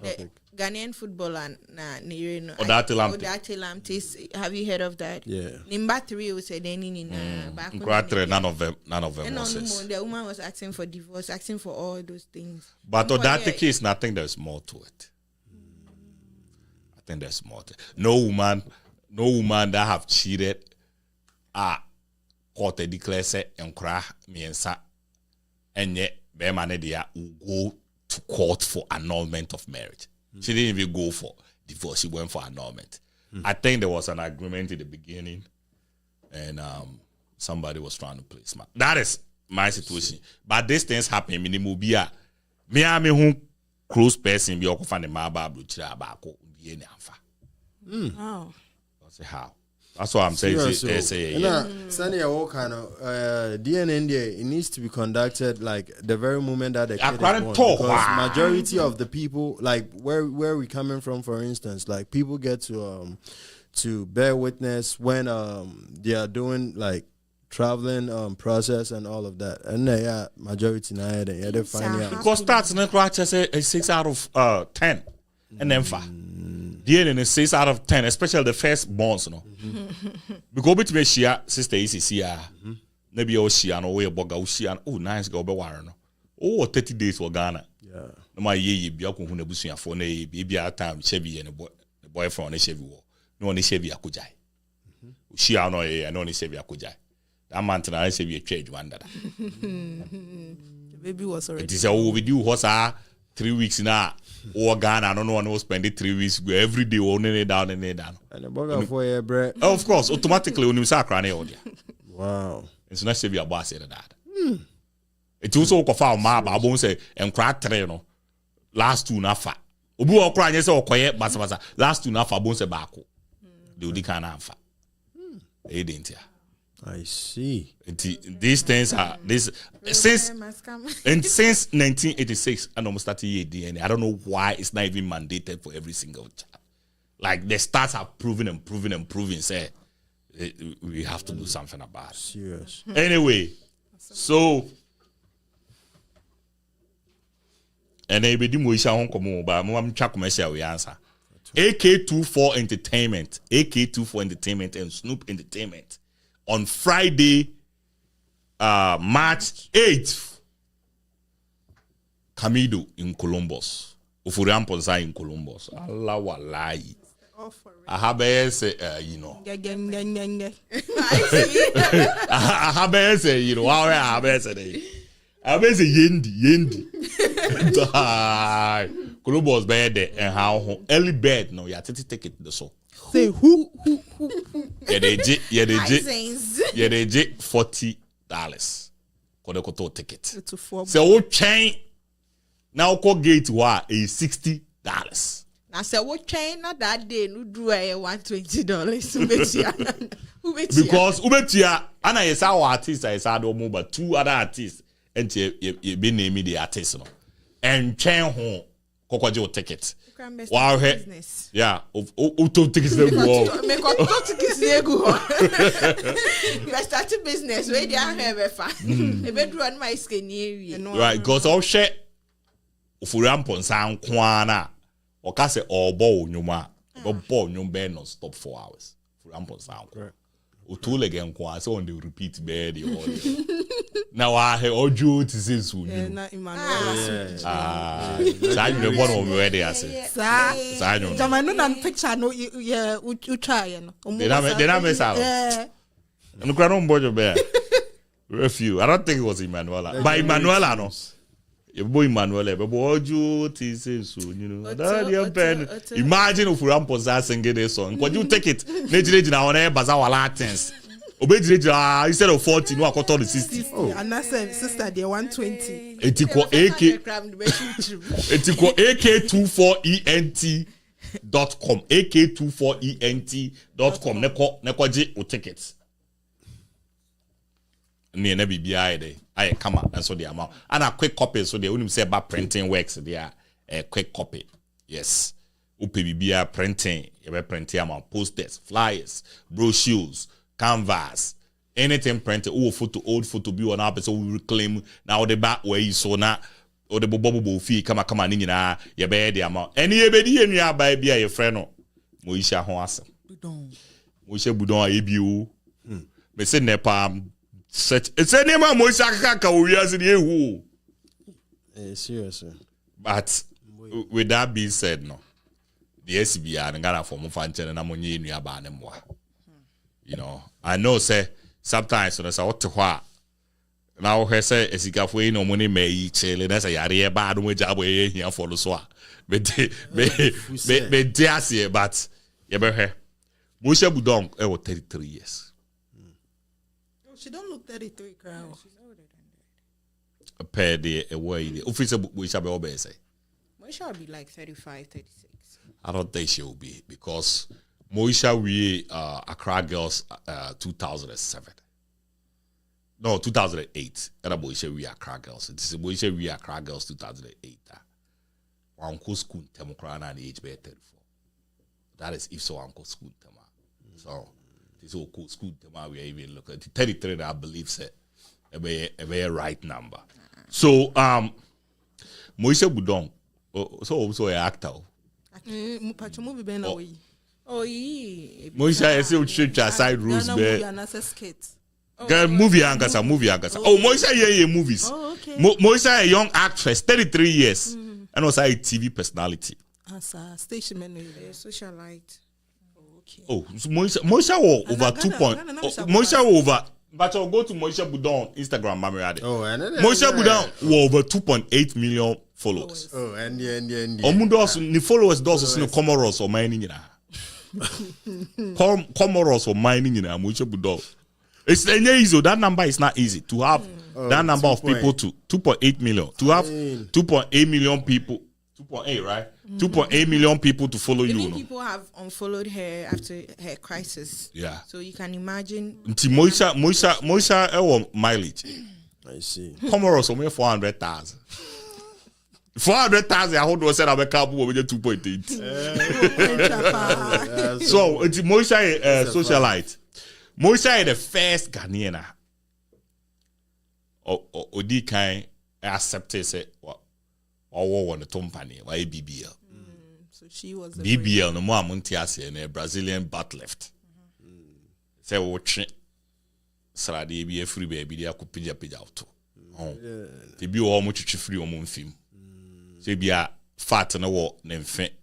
Ghanaian footballer, Odate Lamtis. Have you heard of that? Yeah. Number 3 was said none of them was. The woman was asking for divorce, asking for all those things. But Odate case, I think there's more to it. I think there's more to it. No woman that have cheated. Court declare say enkra miensa enye be man dia will go to court for annulment of marriage. She didn't even go for divorce, she went for annulment. I think there was an agreement in the beginning and somebody was trying to play smart. That is my situation. But these things happen minimum bia me who close person be okofan the maba bluchira abako die ni amfa. Wow. Say how. That's what I'm saying. Sunny, all kind of DNA in there, it needs to be conducted like the very moment that the kid is born. Because majority of the people, like where we coming from, for instance, like people get to bear witness when they are doing like traveling process and all of that, and majority now they find out because starts in the say 6 out of 10, and then 5. DNA is 6 out of 10, especially the first bonds, no. Because bit me share sister ECC maybe o share no way boga o share oh nice go be war no. Oh 30 days for Ghana. Yeah. No my ye bia ko hu na busuafo na ye bia time chevy and the boyfriend na chevy wo. No na chevy akujai. O share no ye no na chevy akujai. That man na chevy atwa adwan dada. The baby was already. It is a we do hosa 3 weeks now. Or Ghana, I don't know, no spend it 3 weeks every day, only down and down. And the bugger for your bread. Of course, automatically when you say crane audio. Wow. It's not severe boss said that. It also confirm ma ba won't say and crack train no. Last 2 na fa. Obi o cry say okoye basa last 2 na fa bon say baako. The odi kan na fa. E didn't ya. I see. These things are this since 1986 and almost 30 years DNA. I don't know why it's not even mandated for every single child. Like the stats are proving. Say we have to do something about it. Serious. Anyway, so and I be di Moesha hon komo ba mo am twa commercial we answer. AK24 Entertainment and Snoop Entertainment. On Friday, March 8th, Camido in Columbus. Ufuriamponsa in Columbus. Allah wallahi. I have say, you know. I have say, you know, how I have say. I have say yendi. Columbus bed and how early bed no, you have to take it the so. Say who? Yeah, they did $40 for the koto ticket. So what chain now call gate wa is $60. Now say what chain not that day no do $120. Because ubetia ana yesa our artist I said no but 2 other artists and you be name the artist no. And chain ho kokoje ticket. Wow, business. Yeah, tickets they go. You are starting business where they are have a fan. A bedroom my skin area. Right, because all share Ufuriamponsa kwana okase obo nyuma. Obo nyumbe non stop 4 hours. Ufuriamponsa. Otule again kwa so on the repeat bed the audio. Now I hear audio to say so. Yeah, not Emmanuel. So you know what on where they are say. Sir. I know. Jamanu na picture no yeah you try no. They not mess out. Yeah. No cry no boy bear. Refuse. I don't think it was Emmanuel. But Emmanuel no. Your boy Emmanuel, but audio to say so, you know. That pen. Imagine if we am possessing this song. Could you take it? Neji na one bazaar wala things. Obejire instead of 40 no akoto the 60. And that's sister they 120. It equal ak24ent.com ak24ent.com neko je o tickets. Ne na bibia dey I come up and so the amount and a quick copy so they only say about printing works there a quick copy. Yes. Upe bibia printing, you printing amount posters, flyers, brochures, canvas, anything printed, old photo be on our so we reclaim now the back where you saw na or the bobo fee come in na your bed the amount. Any ebedi and ya by be your friend no Moesha Hoasa. Moesha Boudong ABU. Me say nepa such it's a name of Moesha Kaka we as in Seriously. But with that being said, no, the SBR and Ghana for Mufanchen and Amonye in Yabanemwa. You know, I know, say, sometimes when I say, what to what? Now, I say, as you got way no money, may chill, and that's a yard bad way job way here for the swat. But dare say, but you better. Moesha Boudong, 33 years. She don't look 33, crowd. She's older than that. A pair day away. Officer Moesha be obey say. Moesha will be like 35, 36. I don't think she will be because Moesha we Accra Girls 2007. No, 2008. And Moesha we Accra Girls. It is Moesha we Accra Girls 2008. Uncle school Temokrana and age by 34. That is if so Uncle school Tema. So this all cool school Tema we are even looking at 33. I believe say a very right number. So Moesha Boudong. So also an actor. Movie ben away. Oh yeah. Moesha is still church aside rules be. Girl movie angasa. Oh Moesha yeah movies. Oh okay. Moesha a young actress, 33 years, and also a TV personality. As a station manager, socialite. Okay. Oh, so Moesha over 2 point. Moesha over. But I'll go to Moesha Boudong Instagram, Mammy. Oh, and Moesha Boudong over 2.8 million followers. Oh, and the Omundos ni followers does no Comoros or mining Comoros or mining in Moesha Boudong. It's easy. That number is not easy to have. That number of people to 2.8 million to have 2.8 million people. 2.8 right? 2.8 million people to follow you. Even people have unfollowed her after her crisis. Yeah. So you can imagine. Moesha mileage. I see. Comoros only 400,000. 400,000. I hold on said I'm a couple with 2.8. So it's Moesha socialite. Moesha is the first Ghanaian. Odi kind accepted say what on the company why BBL. So she was BBL no more Montiasi and a Brazilian butt left. Say watch Saradi be a free baby they could pija out. Oh, they be all much free on film. Say be a fat and a walk then fit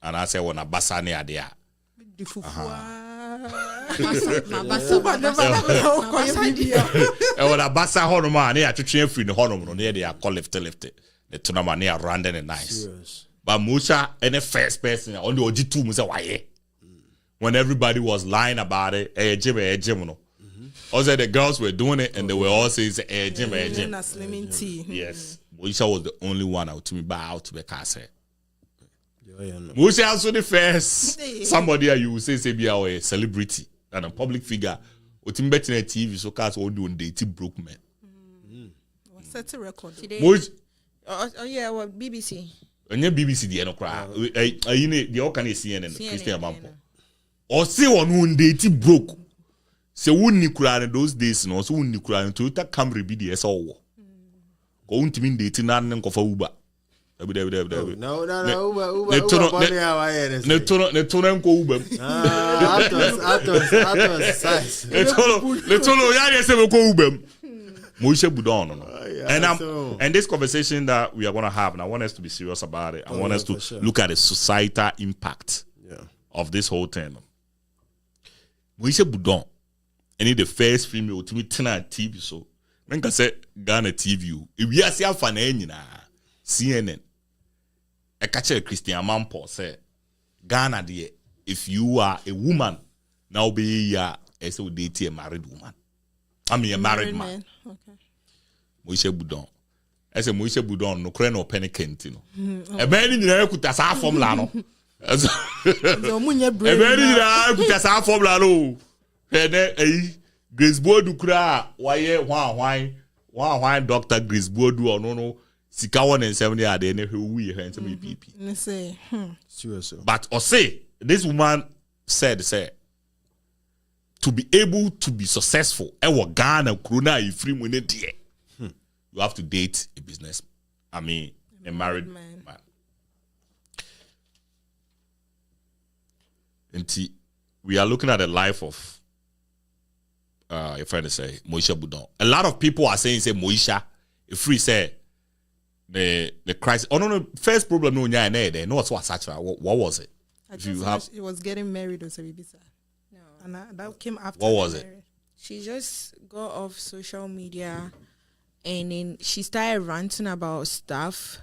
and I say when a basani are there. When a bassa honoma near to train free the honor near they are called left. The tournament near random and nice. But Moesha and the first person on the OG2 was why when everybody was lying about it, Jim. Also the girls were doing it and they were all saying Jim. Yes. Moesha was the only one out to me buy out to be cast. Moesha also the first somebody you will say be a celebrity and a public figure. What in betting TV so cats all doing dating broke men. Set a record. Oh yeah, well BBC. And your BBC the no cry. You know the all can CNN Christian Bampo. Or say one who dating broke. Say wouldn't cry in those days no so wouldn't cry to Toyota Camry be the SO. Go to mean dating and go for Uber. No. Ne tono nko ubem. Atos size. Ne tono ya dey say we ko ubem. Moesha Boudong no. And this conversation that we are going to have, and I want us to be serious about it. I want us to look at the societal impact of this whole thing. Moesha Boudong, and the first female to be on TV. So, when I say Ghana TV, if we are seeing fan CNN, I catch a Christian Mampo say Ghana there. If you are a woman, now be a date a married woman. I mean a married man. Okay. Moesha Boudong. I say Moesha Boudong no kre no penny kenti no. E be ni nyina kuta sa formula no. E be ni nyina kuta sa formula no. E Grace Bodu kra waye hwan Dr. Grace Bodu ono no sika 170 ade ne hwe he nsem PP. Me say, Serious. But or say this woman said to be able to be successful, Ghana Krona free money there. You have to date a business. I mean, a married man. And we are looking at the life of, if I say, Moesha Boudong. A lot of people are saying, Moesha, if we say the crisis. Oh no, first problem no what's what was it? It was getting married or something. No, and that came after. What was it? She just got off social media, and then she started ranting about stuff.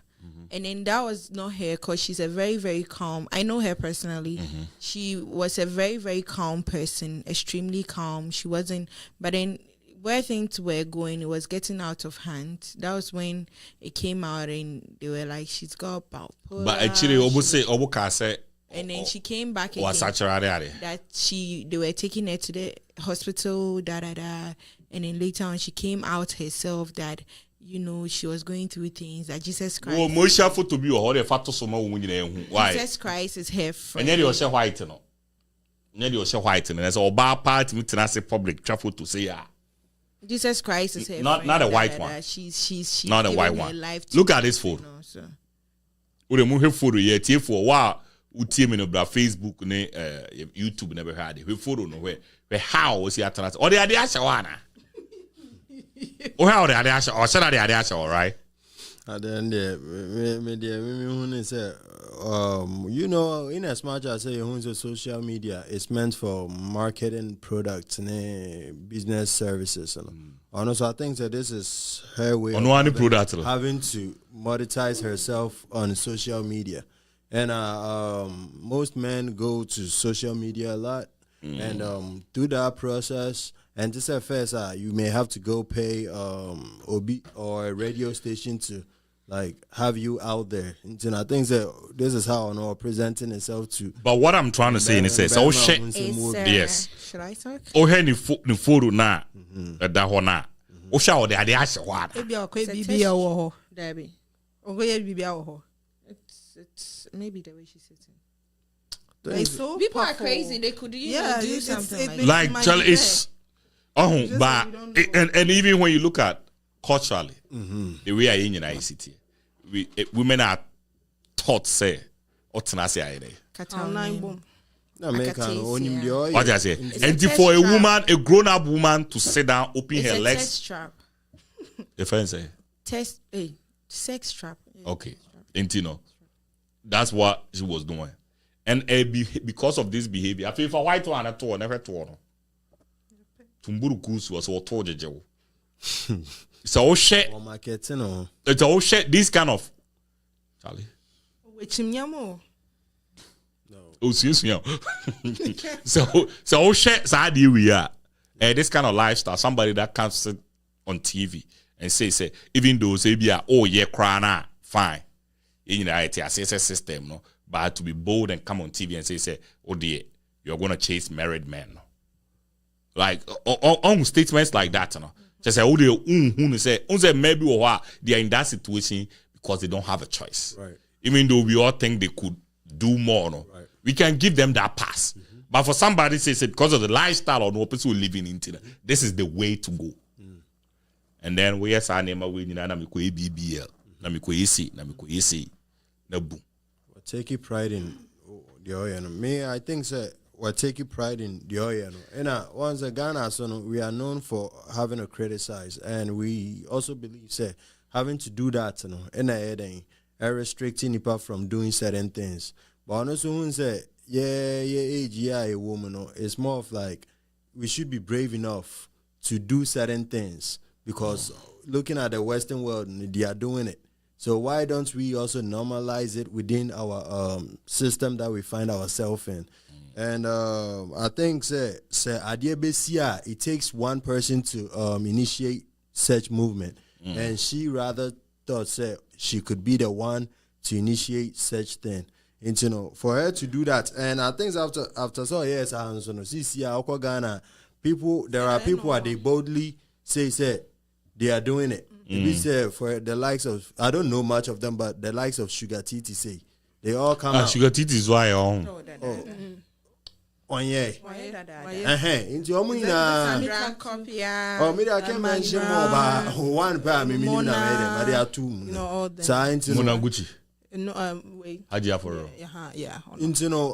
And then that was not her, because she's a very, very calm. I know her personally. She was a very, very calm person, extremely calm. She wasn't, but then where things were going, it was getting out of hand. That was when it came out, and they were like, she's got bipolar. But actually, Obuka said, and then she came back again. That they were taking her to the hospital, and then later on she came out herself that, you know, she was going through things that Jesus Christ. Oh, Moesha photo be or fato so why? Jesus Christ is her friend. And then you say white no. And you say white and there's all part to public travel to say Jesus Christ is her not friend. Not a white one. She's not a white one. Look at this photo. We remove photo here. Tie for wow. Utie me no bra Facebook ne YouTube never had it. We photo no where how was he at or the idea shawana. Oh, how the idea or should the idea all right? And then you know, in as much as say social media, it's meant for marketing products and business services. And also, I think that this is her way of having to monetize herself on social media. And most men go to social media a lot, and through that process, and just at first, you may have to go pay OB or a radio station to like have you out there. And I think that this is how I presenting itself to. But what I'm trying to say is, oh shit, yes. Should I talk? Oh, hey, ni photo na that one na. Oh, show the idea shawana. Debbie. It's maybe the way she's sitting. So people are crazy. They could do something like Charlie is. Oh, but and even when you look at culturally, the way I in United City, women are taught say, what can I say? What I say? And for a woman, a grown-up woman to sit down, open her legs. Sex trap. The friend say. Sex trap. Okay, and you know, that's what she was doing, and because of this behavior, I feel for white one at all, never told. Tumburu Kus was all told you. It's all shit. It's all shit. This kind of Charlie. Which no. Oh, seriously. So all shit. So how do we are? This kind of lifestyle. Somebody that can't sit on TV and say, even though say be crana fine. In United States system, no, but to be bold and come on TV and say, oh dear, you're gonna chase married men. No? Like on statements like that, no. Just say, oh dear, who say maybe they are in that situation because they don't have a choice. Right. Even though we all think they could do more, no, right. We can give them that pass. But for somebody say because of the lifestyle or no person living into it, this is the way to go. And then we are saying, we need BBL. na bu. We take pride in the oil. Me, I think so. We take pride in the oil. And once a Ghana, so we are known for having to criticize, and we also believe say having to do that, and restricting people from doing certain things. But also, say a woman. It's more of like we should be brave enough to do certain things because looking at the Western world, they are doing it. So why don't we also normalize it within our system that we find ourselves in? And I think it takes one person to initiate such movement, and she rather thought she could be the one to initiate such thing. And for her to do that, and I think after so years, Ghana people, there are people that they boldly say they are doing it. We say for the likes of, I don't know much of them, but the likes of Sugar Titi say they all come out. Sugar Titi is why on. Oh yeah. Into maybe I can mention more about one pair, maybe but they are two. No, Monaguchi. No, wait. Hajia for yeah.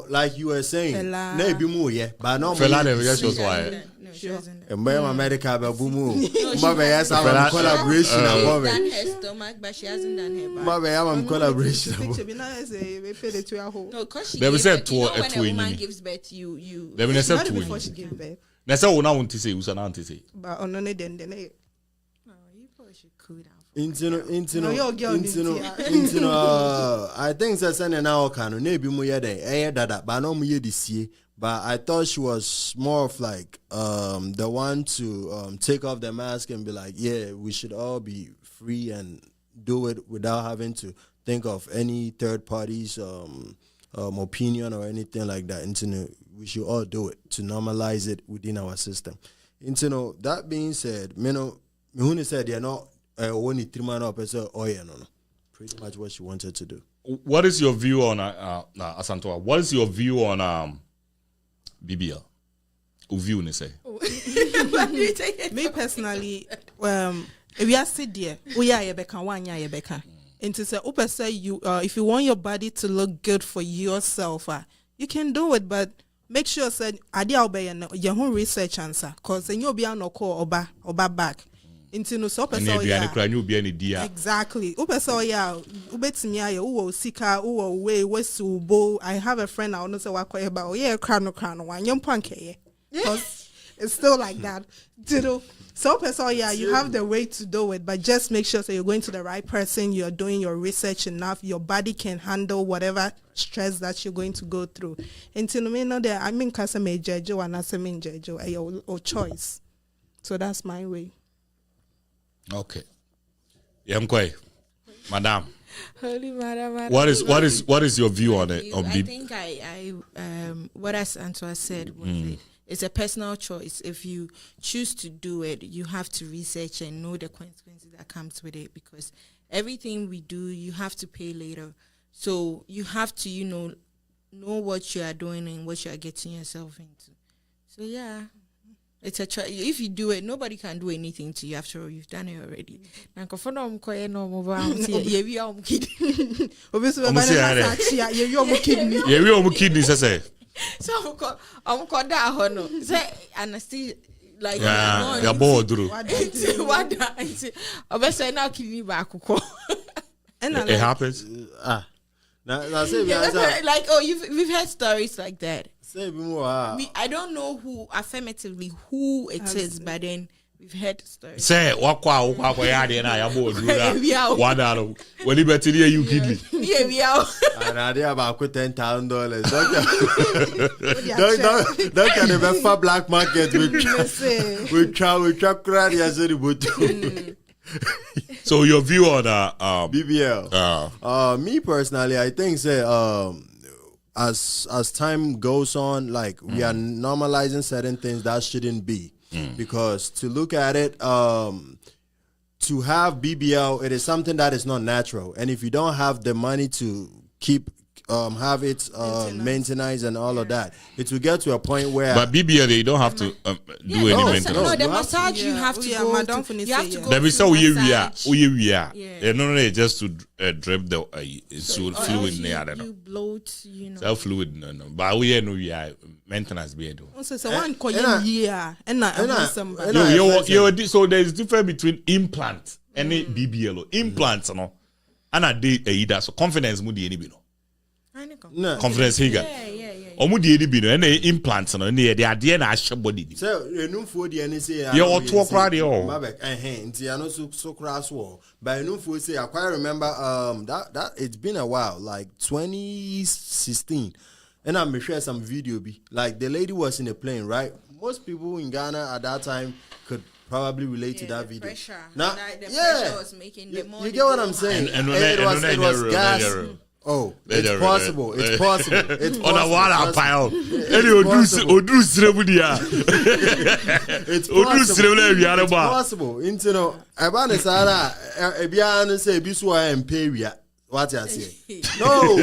Like you were saying, maybe more, yeah, but no. Fela never just was why. She wasn't. America, but boom, yes, I'm collaboration. Done her stomach, but she hasn't done her back. I'm collaboration. No, because she They will gave say birth. You know to when a woman gives birth, you. They will say Not to before win. she gave birth, Na say una want to say usa na want to say. but on then. Oh, you probably should cool down. I think that's an hour can maybe more that but no more this but I thought she was more of like the one to take off the mask and be like, yeah, we should all be free and do it without having to think of any third party's opinion or anything like that. And we should all do it to normalize it within our system. And that being said, Mihuni said they're not only 3 months up as pretty much what she wanted to do. What is your view on Asantoa? What is your view on BBL? View say. Me personally, if you are sit there, we are Yebeka, one ya Yebeka. And to say, say you, if you want your body to look good for yourself, you can do it, but make sure said adi obey your own research answer, cause then you'll be on call oba back. Into no so exactly. Sika way Wesubo. I have a friend I know say about crown one young punk because it's still like that. So you have the way to do it, but just make sure that you're going to the right person, you're doing your research enough, your body can handle whatever stress that you're going to go through. Until me know that I mean cause me jejo and I mean jejo or choice. So that's my way. Okay. Yamkwe, Madam. Holy Madam. What is your view on it? I think I what as Antoine said was it's a personal choice. If you choose to do it, you have to research and know the consequences that comes with it, because everything we do, you have to pay later. So you have to, know what you are doing and what you are getting yourself into. So yeah. It's a choice. If you do it, nobody can do anything to you. After all, you've done it already. Now, if I'm kid. So I'm called that hono. Say anesthesia like yeah, bored through. What I say? Obviously now kidney back. And it happens. Like we've heard stories like that. I don't know who affirmatively who it is, but then we've heard stories. Say wakwa ya de na ya board do one out when you better you kidney. Yeah, we are. And I did about $10,000. Don't can never black market we trap credit as a So your view on BBL? Me personally, I think as time goes on, like we are normalizing certain things that shouldn't be, because to look at it, to have BBL, it is something that is not natural, and if you don't have the money to keep have its maintenance and all of that. It will get to a point where. But BBL, they don't have to do any maintenance. No, the massage you have to go. You have to go. There is so we are. Yeah. No, just to drip the fluid in there. You bloat, you know. Self fluid, no. But we are maintenance be do. So one year and so there is difference between implant and BBL. Implants, no. And a day either so confidence mudi any bino. No. Confidence higa. Omu di any bino and implants no near the idea na asha body. So no for the NSA. You ought to walk right here. Babek nti ano so crass war. But no for say I quite remember that it's been a while, like 2016. And I'm sure some video be like the lady was in a plane, right? Most people in Ghana at that time could probably relate to that video. Pressure. Now, the pressure was making the more. You get what I'm saying? And it was gas. Oh, it's possible. It's possible. It's On a water pile. Any Odu Srebudia. It's possible. Into Abana Sara, Ebiano say Biswa and Peria. What I say? No,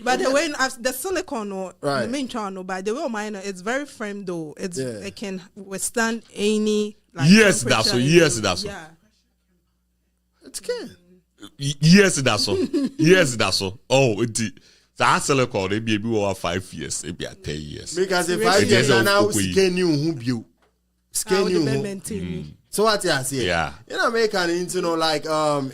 but the way the silicone or the main channel, by the way, mine it's very firm though. It can withstand any. Like, yes, that's so. Yes, that's so. Yeah. It's can. Yes, that's so. Yes, that's so. Oh, it. So I silicone they be over 5 years, maybe 10 years. Because if 5 years now, skin you who you, skin you. So what I say? Yeah. You know, American, like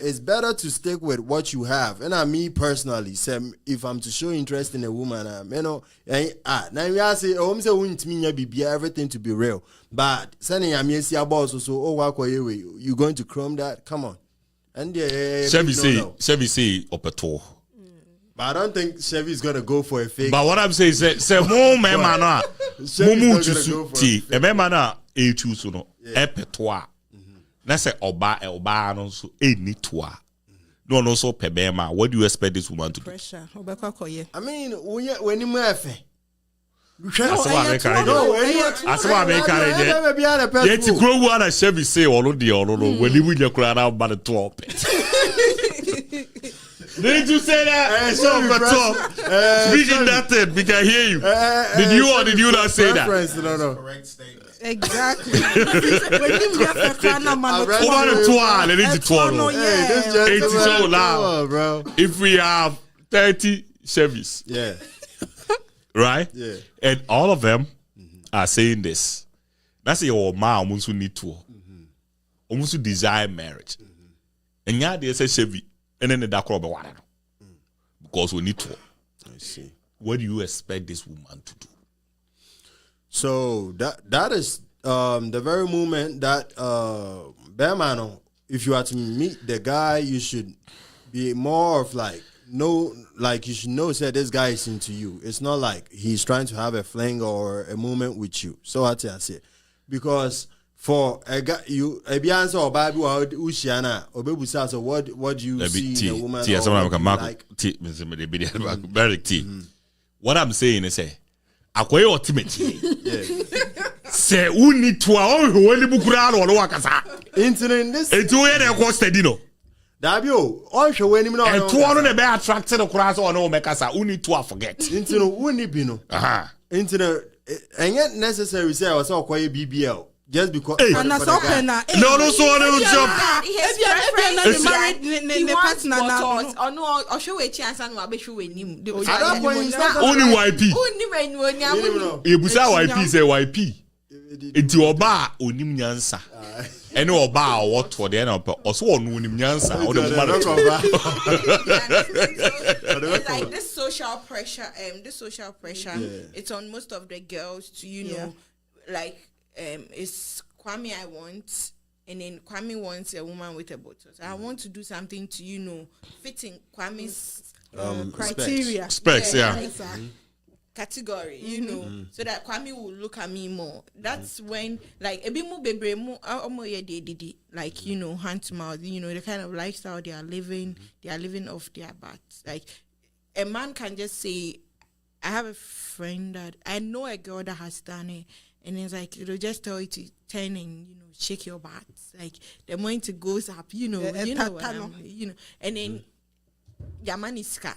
it's better to stick with what you have. And me personally, say if I'm to show interest in a woman, now we say, everything to be real. But sending a see about so you going to chrome that? Come on. And Chevy say opeto. But I don't think Chevy's gonna go for a fake. But what I'm saying is, say more man, mumu to see a man e choose no epetoa. Na say oba no so eni toa. No so pebema. What do you expect this woman to do? Pressure. I mean, when you move. That's what I make it. Yet you grow one and Chevy say all of the when you will cry out by the top. Did you say that? Speaking that thing, we can hear you. Did you or did you not say that? No. Correct statement. Exactly. If we have 30 Chevys, yeah, right, yeah, and all of them are saying this, that's your mom also need to almost desire marriage, and yeah, they say Chevy, and then the dark rubber water because we need to. I see. What do you expect this woman to do? So that is the very moment that Bearman, if you are to meet the guy, you should be more of like you should know that this guy is into you. It's not like he's trying to have a fling or a moment with you. So I say, because for a guy, you a Beyonce or Bible or Ushiana or Bebusa, so what do you see in a woman? What I'm saying is, akwai ultimate. Say uni twa o weli bukura no wakasa. Internet this. Etu we dey go steady no. Dabio, on hwe wani no. Etu no na be attract the kura so no mekasa uni twa forget. Internet uni bi no. Aha. Internet ain't necessary say I say akwai BBL. Just because no so no job. He wants bottles. Or no, or show a chance and be show him. At that point, it's not only YP. Ebusa YP say YP. Enti oba onim nyansa. Ene oba what for the end of also onim nyansa. It's like this social pressure. It's on most of the girls to know, like. It's Kwame I want, and then Kwame wants a woman with a bottle. So I want to do something to fitting Kwame's criteria, specs, category, so that Kwame will look at me more. That's when like a bit more baby more like hand to mouth, the kind of lifestyle they are living off their butts. Like a man can just say, I have a friend that I know a girl that has done it. and it's like it'll just tell you to turn and shake your butt. Like the moment it goes up, you know what and then your man is scar,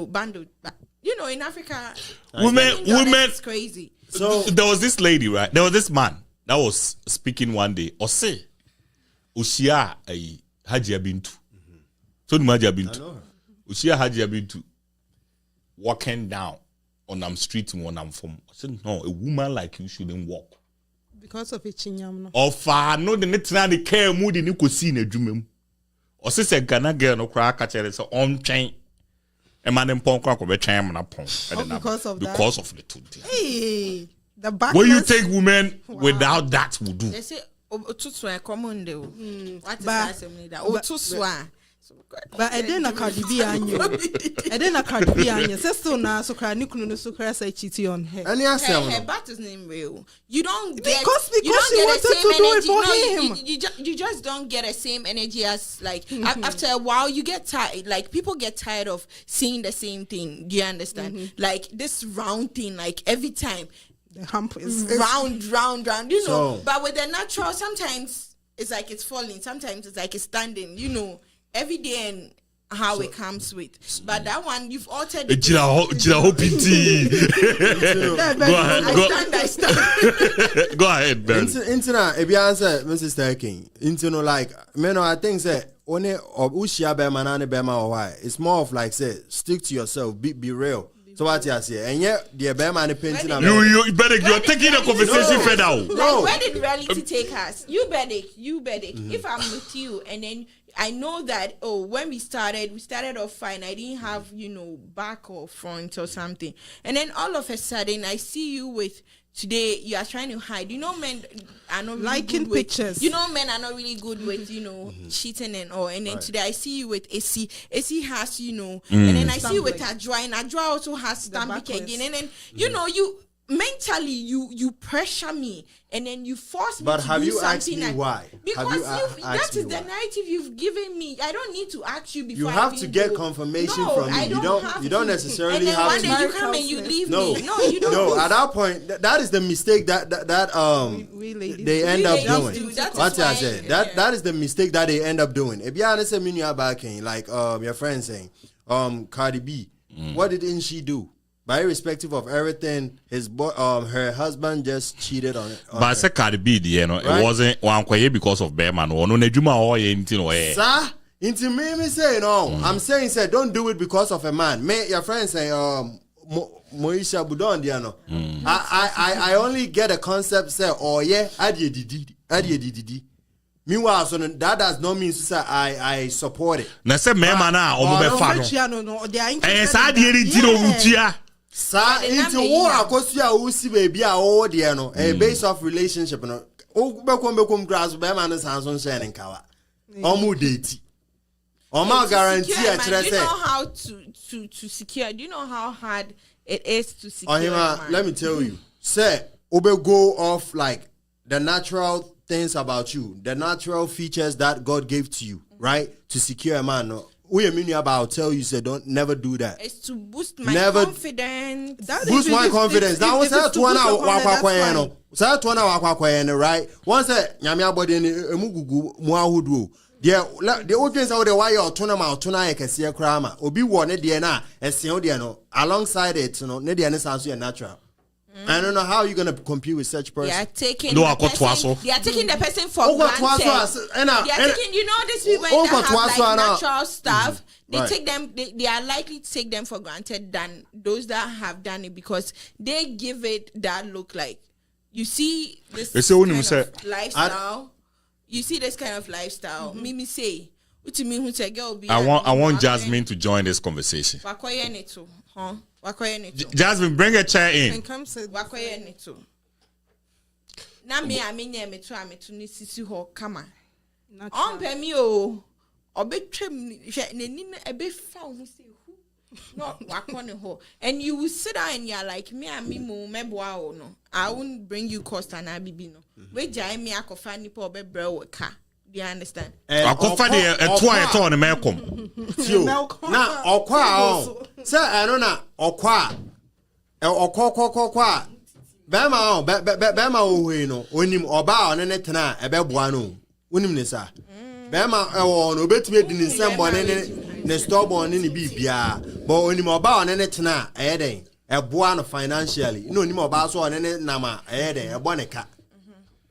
bundled back. In Africa, women, it's crazy. So there was this lady, right? There was this man that was speaking one day. Or say, Ushia Hajia Bintu. So Hajia Bintu. Ushia Hajia Bintu walking down on them street when I'm from. I said, no, a woman like you shouldn't walk. Because of it, chinyam. Or far no the net the care mood in you see in a dream. Or say Ghana girl no crack at it so on chain. A man in Pong Crack will chain and a pong. Because of the two. Hey, the back. What you think women without that will do? They say to common do. What is that? But I didn't Cardi B anyo. I didn't Cardi B anyo. Say so now, so cry Nikunu so cry say cheating on her. And yes, her bat's name real. You don't get because you don't she get wanted the same to do energy. it for him. You just don't get the same energy as like after a while you get tired. Like people get tired of seeing the same thing. Do you understand? Like this round thing, like every time the hump is round. You know, but with the natural, sometimes it's like it's falling. Sometimes it's like it's standing. Every day and how it comes with. But that one, you've altered it. I stand. Go ahead, Ben. Internet, if you answer, Mrs. Terking, like, I think that only Ushia Bema and Bema or why. It's more of like, say, stick to yourself, be real. So what you say? And yet, the Bema and the painting. You better, you're taking the conversation further out. Like, where did reality take us? You bet it. If I'm with you and then I know that, when we started off fine. I didn't have, back or front or something. And then all of a sudden, I see you with, today, you are trying to hide. Men are not really liking good pictures. Men are not really good with, cheating and all. And then today, I see you with AC. AC has, and then I see you with Adjoa. And Adjoa also has Stambik again. And then, you mentally, you pressure me. And then you force me to do something. But have you asked me why? Because that is the narrative you've given me. I don't need to ask you before. You have to get confirmation from me. You don't necessarily have to. And then one day you come and you leave me. No, you don't. No, at that point, that is the mistake that they end up doing. What I said. That is the mistake that they end up doing. If you understand me, like your friend saying, Cardi B, what didn't she do? But irrespective of everything, her husband just cheated on it. But I said Cardi B, it wasn't one because of Bearman. No, Nejuma or anything. Sir, into me say no. I'm saying, don't do it because of a man. Your friend say, Moesha Boudong, I only get a concept say, didi. Meanwhile, so that does not mean to I support it. Na say me mana omo be fa no. They are interested. Sa into wo akosu a wo si baby a wo de no based off relationship no wo bekom grass be man sanson share nkawa omo date omo guarantee a kire say. Do you know how to secure? Do you know how hard it is to secure? Let me tell you. Say obe go off like the natural things about you, the natural features that God gave to you, right? To secure a man. No? I'll tell you, say don't never do that. It's to boost my confidence. Boost my confidence. That was that one hour, right? Once that Yamia body in Mugugu Muahudu. The audience out there why you're tuna can see a crama. Obi one DNA and Siodiano alongside it, Nediana sounds natural. I don't know how you're gonna compete with such person. They are taking the person for granted. These people that have like natural stuff. They take them. They are likely to take them for granted than those that have done it because they give it that look like. You see this kind of lifestyle. You see this kind of lifestyle. Mimi say, I want Jasmine to join this conversation. Jasmine, bring a chair in. And come sit. Na me amenye me to ni sisi ho kama. On pe mi o. Obetwem hwe nani na ebe fa ho se hu. No wakone ho. And you will sit down and you're like me mo meboa o no. I won't bring you cost and abibi no. We jai me akofa nipa obebra wo ka. Do you understand? Akofa de eto on mekom. Na okwa o. Say I know na okwa. Okwa. Bema we no onim oba on ne tena ebeboa no onim ne sa bema no betime di ne sembo ne store born ne bibia but onim oba on ne tena den eboa no financially no onim oba so on ne nama den ebo ne ka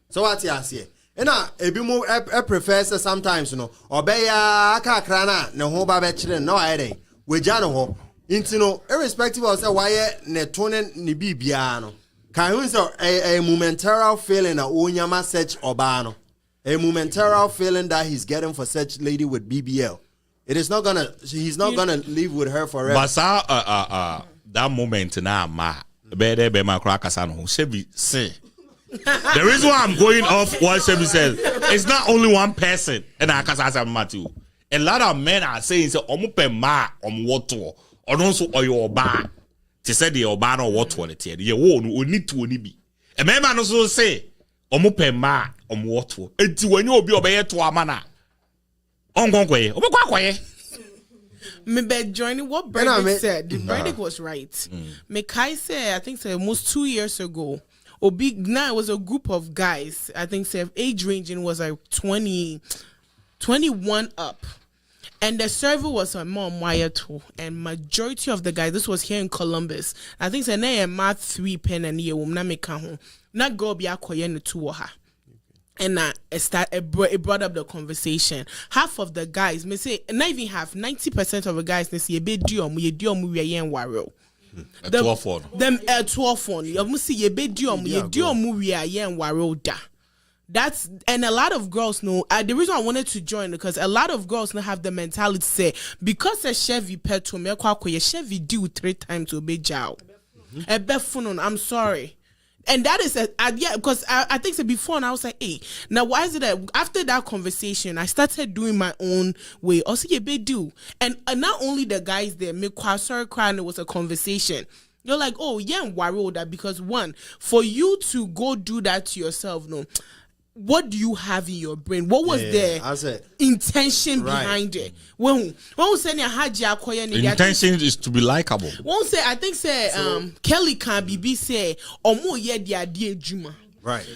so what you say na ebi mo prefer sometimes no obeya akakra na ne ho ba be kire no den weja no ho inti no irrespective of say why ne tone ne bibia no can you say a momentary feeling that Onyama such Obano? A momentary feeling that he's getting for such lady with BBL. It is not gonna he's not gonna live with her forever. But that moment now ma be my crackasano Sebi say. The reason why I'm going off what Sebi says, it's not only one person and I can say Matthew. A lot of men are saying say omupe ma omwoto or also oyo ba. They said the Obano what one it ye won need to only be. A man also say omupe ma omwoto. Enti when you be obey to amana. Ongonkwe, obekwa Me be joining what Brendick said. Brendick was right. Me Kai said I think so almost 2 years ago. Now it was a group of guys. I think so age ranging was like 21 up. And the server was a mom wire too. And majority of the guys, this was here in Columbus. I think it's a math 3 pen and year woman make home. Not go be a koyen to her. And it brought up the conversation. Half of the guys, may say, not even half, 90% of the guys they say, be diom, we yen waro. The 12 them 12 on. You must see ye be diom, we yen waro da. That's and a lot of girls know. The reason I wanted to join because a lot of girls now have the mentality say because a Chevy petrol me kwa Chevy do 3 times to be jaw. I'm sorry, and that is yeah because I think so before and I was like, hey, now why is it that after that conversation I started doing my own way. Also, you be do and not only the guys there me kwa sorry crying. It was a conversation. You're like, oh yeah, worry that because one for you to go do that to yourself, no. What do you have in your brain? What was the intention behind it? When say intention is to be likable. Won't say I think say Kelly can be say omo ye dia die juma. Right.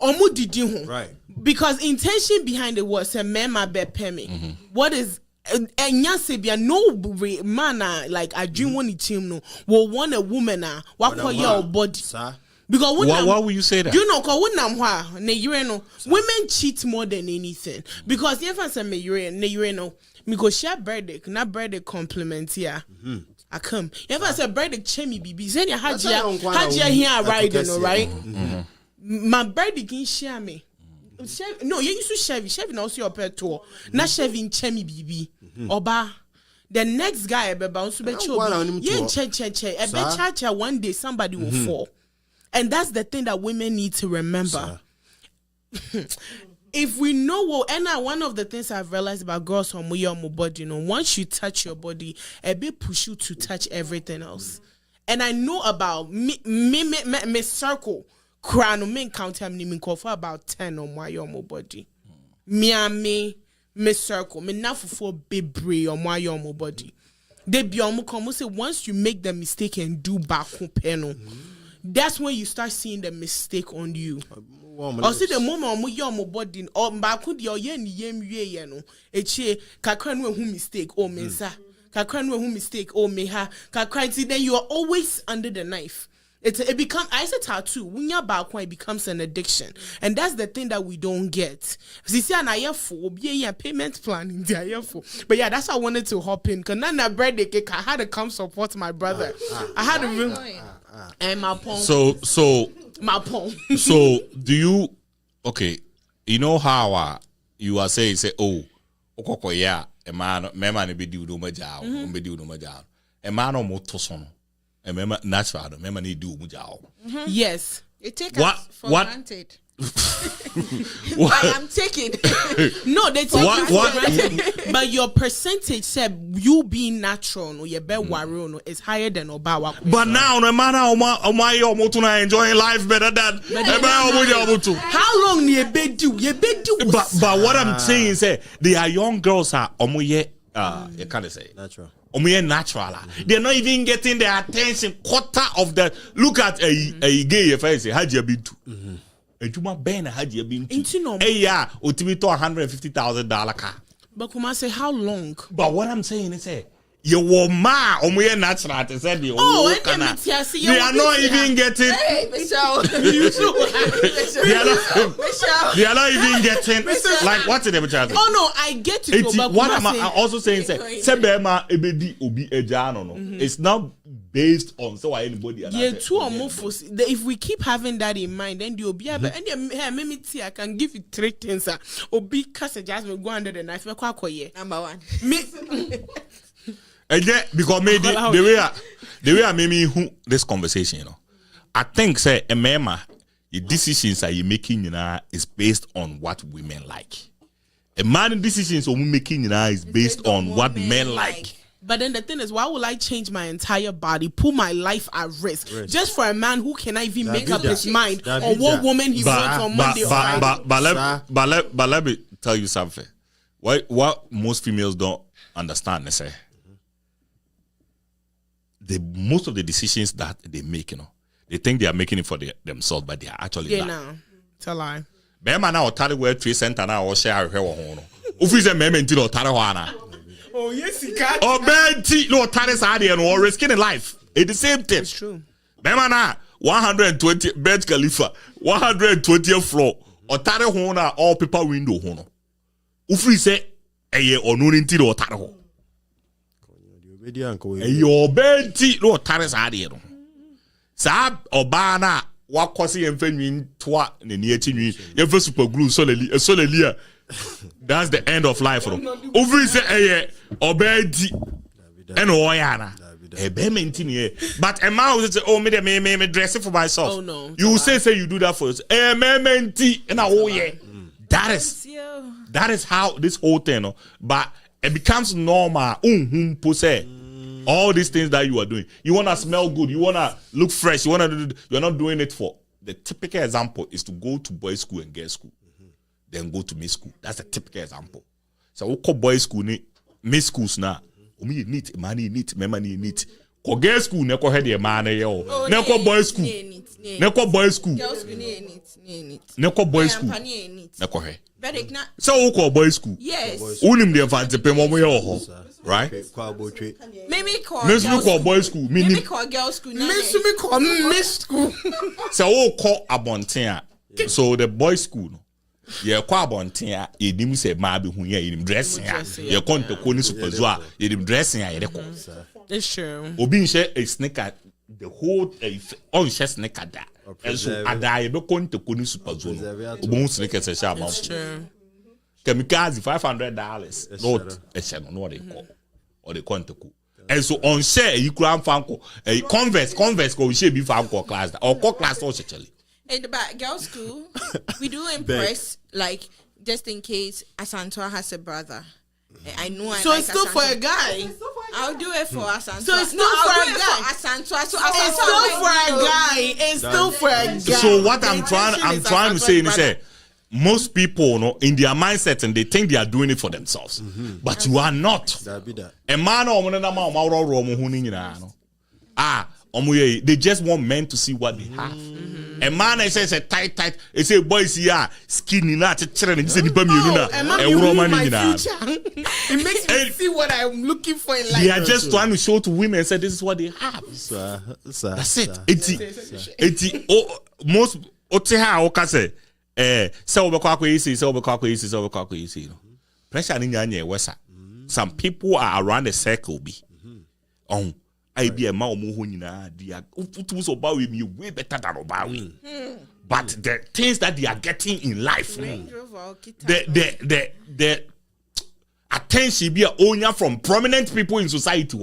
Omo didi right. Because intention behind it was a mema be pemi. What is and Yasebia no man like I dream one team no will want a woman what call your body. Sir. Because why would you say that? You know, because women cheat more than anything. Because if I say me because share birthday, not birthday compliment here. I come. If I say birthday, chemi bibi, then you had here riding, all right? My birthday can share me. No, you used to Chevy now see your pet tour. Not Chevy in chemi bibi. Oba. The next guy be bounce to be che. One day somebody will fall. And that's the thing that women need to remember. If we know and one of the things I've realized about girls on your body, once you touch your body, a bit push you to touch everything else. And I know about me circle, crown me count me for about 10 on my body. Me circle, me now for baby on my body. They be almost say once you make the mistake and do back panel. That's when you start seeing the mistake on you. Or see the moment when you're body or back with your yen no. Eche kakran who mistake or mensa. Kakran who mistake or meha. Kakran see then you are always under the knife. It become I said tattoo. When you're back when it becomes an addiction. And that's the thing that we don't get. See an payment plan in the but yeah, that's why I wanted to hop in. Cause now birthday cake, I had to come support my brother. I had to and my pong. So my pong. So do you okay? You know how you are saying say okoko yeah a man be do no majao be do no majao a man o motosono a mema natural mema ni do mujao. Yes, it take us for granted. But I'm taking no, they take you for granted. But your percentage said you being natural no, you be worry is higher than Obawa. But now no man my enjoying life better than how long you be do you be do. But what I'm saying is there are young girls are You can't say Natural. Natural. They're not even getting the attention. Quarter of the look at a gay if I say had you been to Ejuma Ben had you been to yeah, ultimately $150,000 car. But Kuma say how long? But what I'm saying is you were ma natural to say the they are not even getting Hey, Michelle. they are not even getting like what's the name? Oh no, I get it. But what am I also saying? It's not based on so anybody. Yeah, two or more. If we keep having that in mind, then you'll be able. And I can give you 3 things. Obi kase just will go under the knife. Number 1. Me. Again, because maybe the way I made me who this conversation, you know, I think say a mema, the decisions that you making, you know, is based on what women like. A man decisions on making, you know, is based on what men like. But then the thing is, why would I change my entire body, put my life at risk, just for a man who cannot even make up his mind on what woman he wants on Monday or Friday? But let me tell you something. What most females don't understand, they say. Most of the decisions that they make, you know, they think they are making it for themselves, but they are actually not. No, it's a lie. Bema na otare we trade center na o share ahwe wo ho no. Ofi se meme no otare ho ana. Oh yes, he can. Oh benti no otare sa de no risking life. It's the same thing. It's true. Bema na 120 Burj Khalifa, 120th floor. Otare ho na all paper window ho no. Ofi se eye onu nti no otare ho. Your benti no tares ade no sa oba na wakosi yemfenwin toa ne ne atinwi yemfa super glue soleli that's the end of life no over say obedi and oyana be menti ne but a man will say oh me dress for myself. Oh no, you say you do that for us menti and that is how this whole thing no but it becomes normal. All these things that you are doing. You want to smell good. You want to look fresh. You want to do. You're not doing it for. The typical example is to go to boys' school and girls' school, then go to miss school. That's a typical example. So we call boys' school, miss schools now. We need money, need money, need. Ko girls' school, ne ko head your man yo. Ne ko boys' school. Ne ko boys' school. Girls' school need. Ne ko boys' school. Ne ko he. But so we call boys' school. Yes. Unim the fancy pay mo yo. Right? Maybe call boys' school. Maybe call girls' school. Maybe call miss school. So we call abontia. So the boys' school. Yeah, call abontia. You didn't say maybe who you dressing. You can't to koni superzwa. You didn't dressing. It's true. Obi share a sneaker. The whole on share sneaker that. And so I die. You can't to koni superzwa. Obi sneaker say share about. It's true. Chemicals $500. Not a channel. No they call or they can't to cook. And so on share you can't find a converse go share be found class or class or actually. And about girls' school, we do impress like just in case Asantua has a brother. I know. So like it's still Asantua. for a guy. I'll do it for Asantua. So it's still for a guy. Asantua. So It's still for a guy. It's still for a guy. So what I'm trying to say is most people, no, in their mindset, and they think they are doing it for themselves, but you are not. A man they just want men to see what they have. A man says a tight. They say boys here skinny na children. Say nipa mienu na. It makes me see what I'm looking for in life. They are just trying to show to women and say this is what they have. That's it. It's most oteha okase. Pressure in your wesa. Some people are around the circle be. I be a man who they are about me way better than about me. But the things that they are getting in life, the attention be only from prominent people in society.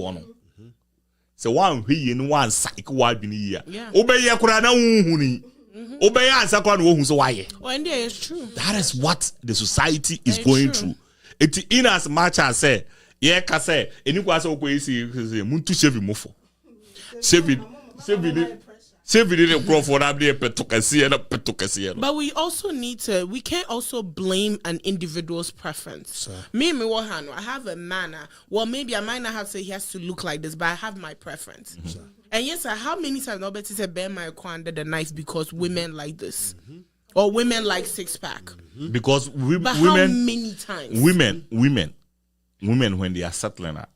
So one he in one cycle wide be here. Obey ya kurana unhuni. Obey answer kwan wo hu so why. It's true. That is what the society is going through. It in as much as say yeah ka say eni kwa say okwe isi muntu shave mofo. Say we didn't grow for that day petokasi. But we also we can't also blame an individual's preference. Me, I have a manner. Well, maybe I might not have to say he has to look like this, but I have my preference. And yes, how many times nobody said bear my under the knife because women like this? Or women like six-pack? Because but women, how many times? Women, when they are settling up,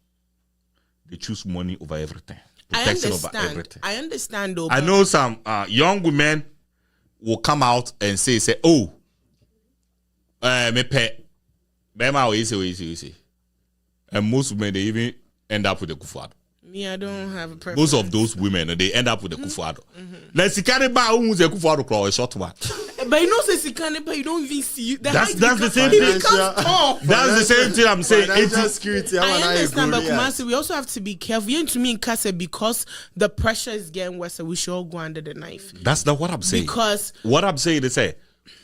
they choose money over everything. Protection over everything. I understand though. I know some young women will come out and say, oh, me pet. And most women, they even end up with a kufuado. Me, I don't have a preference. Most of those women, they end up with a kufuado. Now, Sikane ba who's a kufuado claw, a short one. But you know, say Sikane ba, you don't even see. That's the same thing. That's the same thing I'm saying. Financial security. I understand, but Kumasi, we also have to be careful. You know, to me in Kase, because the pressure is getting worse, we should all go under the knife. That's not what I'm saying. Because what I'm saying is,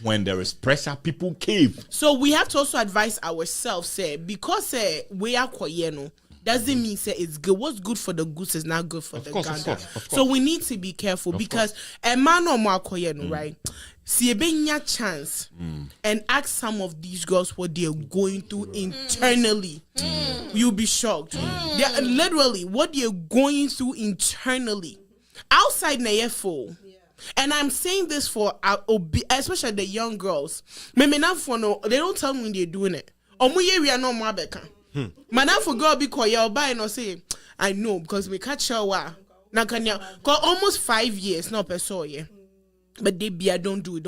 when there is pressure, people cave. So we have to also advise ourselves, because we are koyeno. Doesn't mean say it's good. What's good for the goose is not good for the gander. So we need to be careful because a man or more koyeno, right? See a chance and ask some of these girls what they're going through internally. You'll be shocked. They're literally what they're going through internally. Outside Nayefo. And I'm saying this for especially the young girls. They don't tell me when they're doing it. We are not more beka. Man, for girl be call your buy and say, I know because we catch her. Now can you almost 5 years, not per so yeah. But they be don't do it,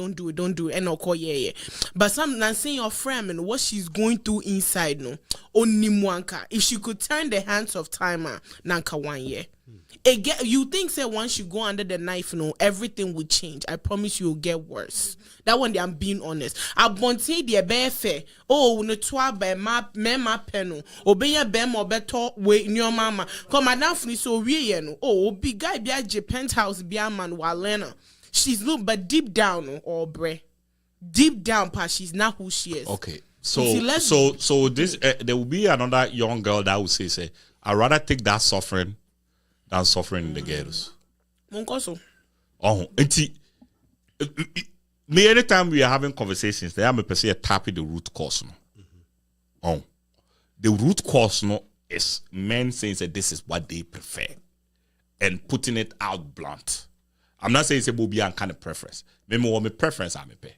and no call yeah. But some now saying your friend and what she's going through inside no only mwanka. If she could turn the hands of timer, nanka 1 year. You think say once you go under the knife, everything will change. I promise you will get worse. That one day I'm being honest. I won't say the bear fair. Oh, no twa by my peno. Obey your bem or better way in your mama. Come madam so we no. Oh, big guy be a penthouse be a man walena. She's look but deep down or bre. Deep down pa she's not who she is. Okay. So this there will be another young girl that will say I'd rather take that suffering than suffering in the girls. Monkoso. Oh, me anytime we are having conversations, they am a person tapping the root cause. Oh, the root cause is men saying that this is what they prefer and putting it out blunt. I'm not saying it's a Bobian kind of preference. Maybe what my preference I may pay.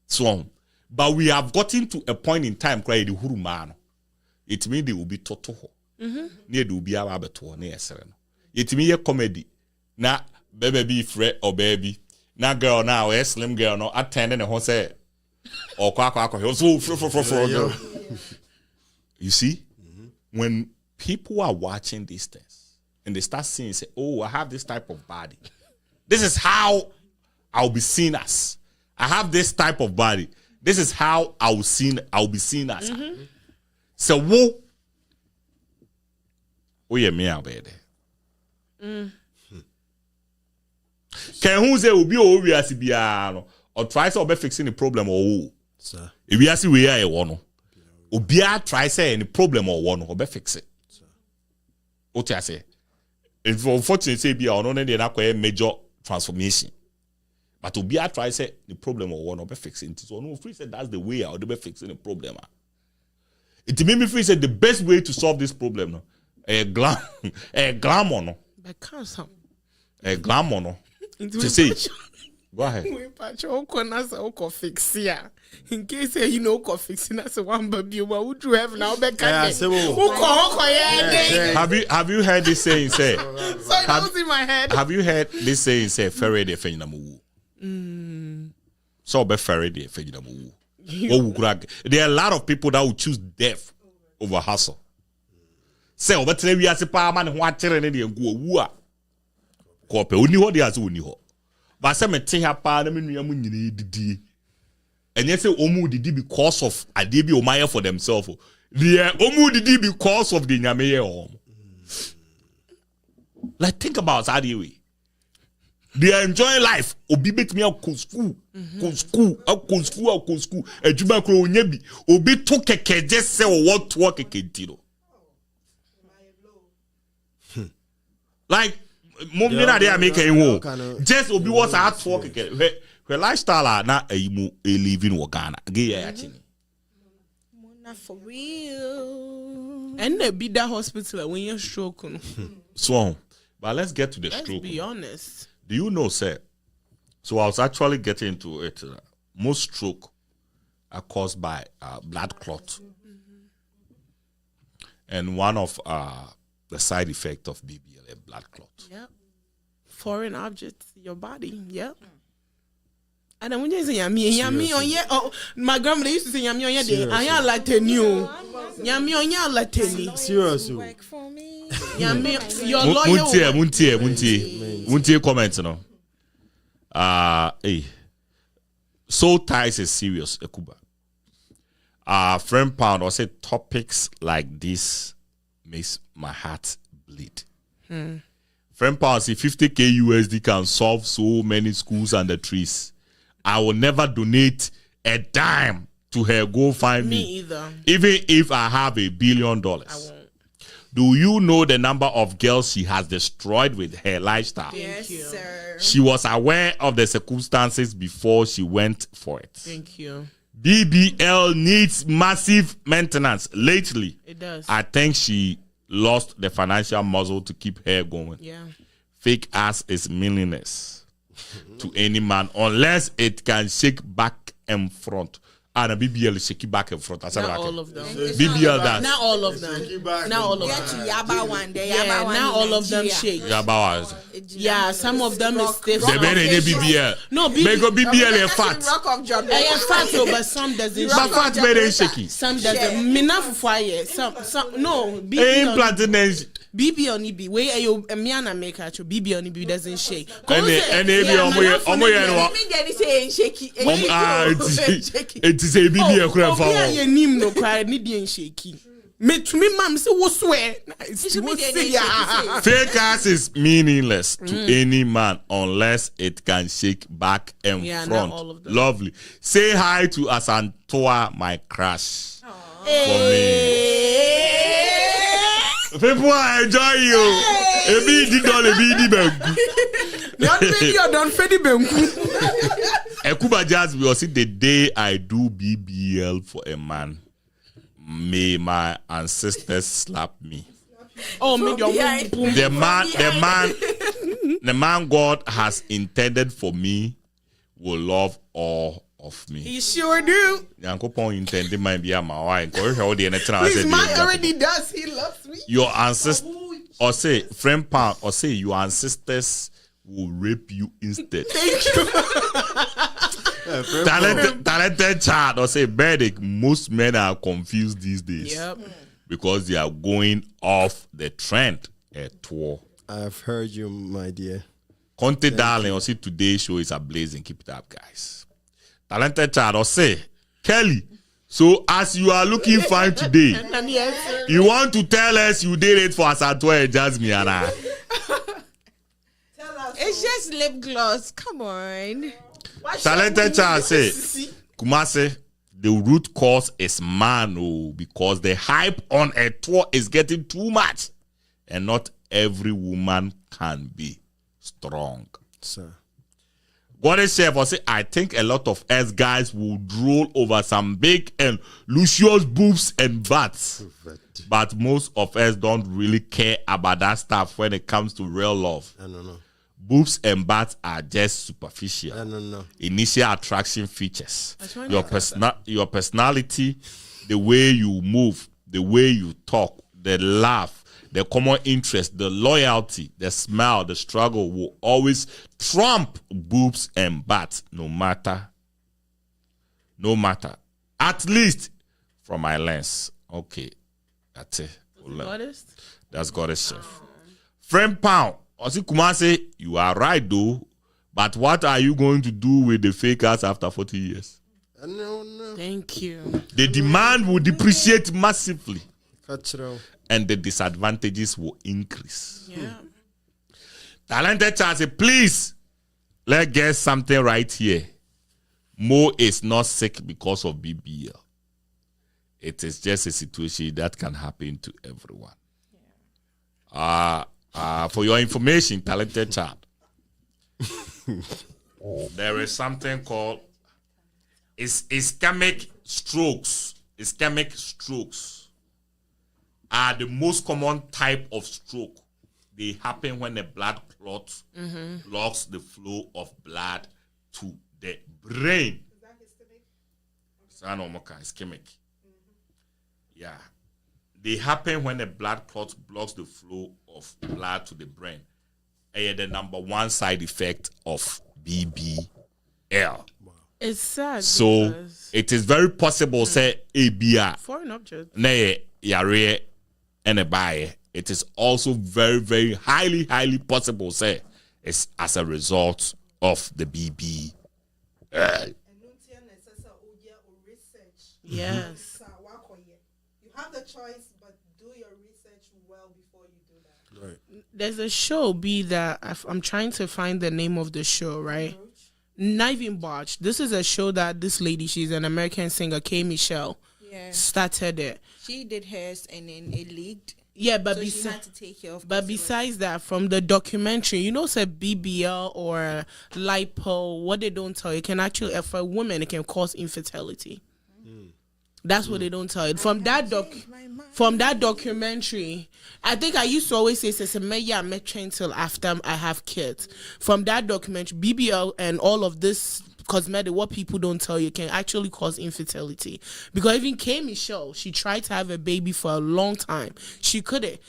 So, but we have gotten to a point in time where the huru man. It means they will be totoho. Near do be our beto near sereno. It means a comedy. Na baby fret or baby. Na girl now a slim girl no attending a horse or quack. You see, when people are watching these things and they start seeing, say, oh, I have this type of body. This is how I'll be seen as. I have this type of body. This is how I'll be seen as. So who you me out there? Can who say will be over as biano or try to be fixing the problem or sir? If we see we are a one, Obia try say any problem or one or be fix it. What I say? If unfortunately say be or no, then they major transformation. But Obia try say the problem or one or be fixing it. So no free say that's the way I'll be fixing the problem. It made me feel say the best way to solve this problem no. A glamour no. But can't some. A glamour no. To say, go ahead. We patch all corners or fix here. In case you know, fixing us one baby, what would you have now? Have you heard this saying? Say, so it was in my head. Have you heard this saying? Say, ferry the feninamu. So be ferry the feninamu. There are a lot of people that will choose death over hustle. Say, but today we are a man who are telling you go. Kope oni ho de ase oni ho ba se mete ha pa na menua mu nyine didi enye se omu didi because of ade bi o maye for themselves the omu didi because of the nyame ye like think about how they are enjoying life obi betimi akọ school adwuma kro onya bi obi to keke je se wo to keke ntiro like Mom na dey make wo. Just obi was at for keke. Her lifestyle na a living wo Ghana. Ge ya chini. For real. And they be that hospital when you're stroke. So, but let's get to the Let's stroke. be honest. Do you know, sir? So I was actually getting into it. Most stroke are caused by blood clot. And one of the side effects of BBL is blood clot. Yep. Foreign objects, your body. Yep. And then when you say yummy on yeah, oh, my grandmother used to say yummy on yeah day. I am Latin you. Yummy on yeah Latin. Seriously. Work for me. Yummy, your lawyer. Muntie comment no. Hey. Soul ties is serious, Ekuba. Friend Pound or say topics like this makes my heart bleed. Friend Pound say 50k USD can solve so many schools and the trees. I will never donate a dime to her GoFundMe. Me either. Even if I have $1 billion. I won't. Do you know the number of girls she has destroyed with her lifestyle? Yes, sir. She was aware of the circumstances before she went for it. Thank you. BBL needs massive maintenance. Lately, It does. I think she lost the financial muscle to keep her going. Yeah. Fake ass is meaningless to any man unless it can shake back and front. And a BBL is shaking back and front. Not all of them. BBL does. Not all of them. Not all of Get to them. Yaba one day. Yeah, Yaba one not in all of them Nigeria. shake. Yeah, Some of them is stiff. the men ain't BBL. No, Make go BBL is That's fat. the Rock of Jordan. I am fat, oh, but some doesn't But shake. fat men ain't shaky. Some doesn't. Me not for fire. Some no. Ain't planting and BB on EB. Where are you? Me and I make actual BB on EB doesn't shake. And they be omo ye Me daddy say shaky. it is a BBL kura Oh, yeah, for. you name no cry. Need you shaky. Me to me, mom say what swear. Fake ass is meaningless to any man unless it can shake back and Yeah, not front. all of them. Lovely. Say hi to Asantoa, my crush. For me. People are enjoying you. Ebi di don, ebi di bengu. Don't fedi benku. Ekuba Jazz will see the day I do BBL for a man. May my ancestors slap me. Oh, me your boom. The man God has intended for me will love all of me. He sure do. Yankopon intended my be my wife. Please, mine already does. He loves me. Your ancestors, or say, friend pound, or say your ancestors will rape you instead. Thank you. Talented child, or say, Benedict, most men are confused these days. Yep. Because they are going off the trend at tour. I've heard you, my dear. Conte darling, or see today's show is ablazing. Keep it up, guys. Talented child, or say, Kelly. So as you are looking fine today, you want to tell us you did it for Asantwa and Jasmine, Anna? It's just lip gloss. Come on. Talented child say, Kumase, the root cause is man, because the hype on a tour is getting too much, and not every woman can be strong. Sir. Goddess Chef will say, I think a lot of us guys will drool over some big and luscious boobs and butts. But most of us don't really care about that stuff when it comes to real love. I don't know. Boobs and butts are just superficial. I don't know. Initial attraction features. Your personality, the way you move, the way you talk, the laugh, the common interest, the loyalty, the smile, the struggle will always trump boobs and butts, no matter. At least from my lens. Okay. That's it. That's Goddess Chef. Friend Pound, Osi Kumase, you are right though. But what are you going to do with the fakers after 40 years? No. Thank you. The demand will depreciate massively. Cultural. And the disadvantages will increase. Yeah. Talented child say, please, let's get something right here. Mo is not sick because of BBL. It is just a situation that can happen to everyone. For your information, talented child, there is something called ischemic strokes. Ischemic strokes are the most common type of stroke. They happen when the blood clot blocks the flow of blood to the brain. Is that ischemic? Yeah. They happen when the blood clot blocks the flow of blood to the brain. And the number one side effect of BBL. It's sad. So it is very possible, say, ABR. Foreign object. Yare and a buy. It is also very, very highly possible, say, it's as a result of the BBL. Yes. You have the choice, but do your research well before you do that. Right. There's a show, I'm trying to find the name of the show, right? Not even Botch. This is a show that this lady, she's an American singer, K. Michelle, started it. She did hers and then it leaked. Yeah, but so she had to take care of. But besides that, from the documentary, you know, say BBL or lipo, what they don't tell you, it can actually, for a woman, it can cause infertility. That's what they don't tell you. From that documentary, I think I used to always say, I'm not trained till after I have kids. From that documentary, BBL and all of this cosmetic, what people don't tell you, can actually cause infertility. Because even K. Michelle, she tried to have a baby for a long time. She couldn't.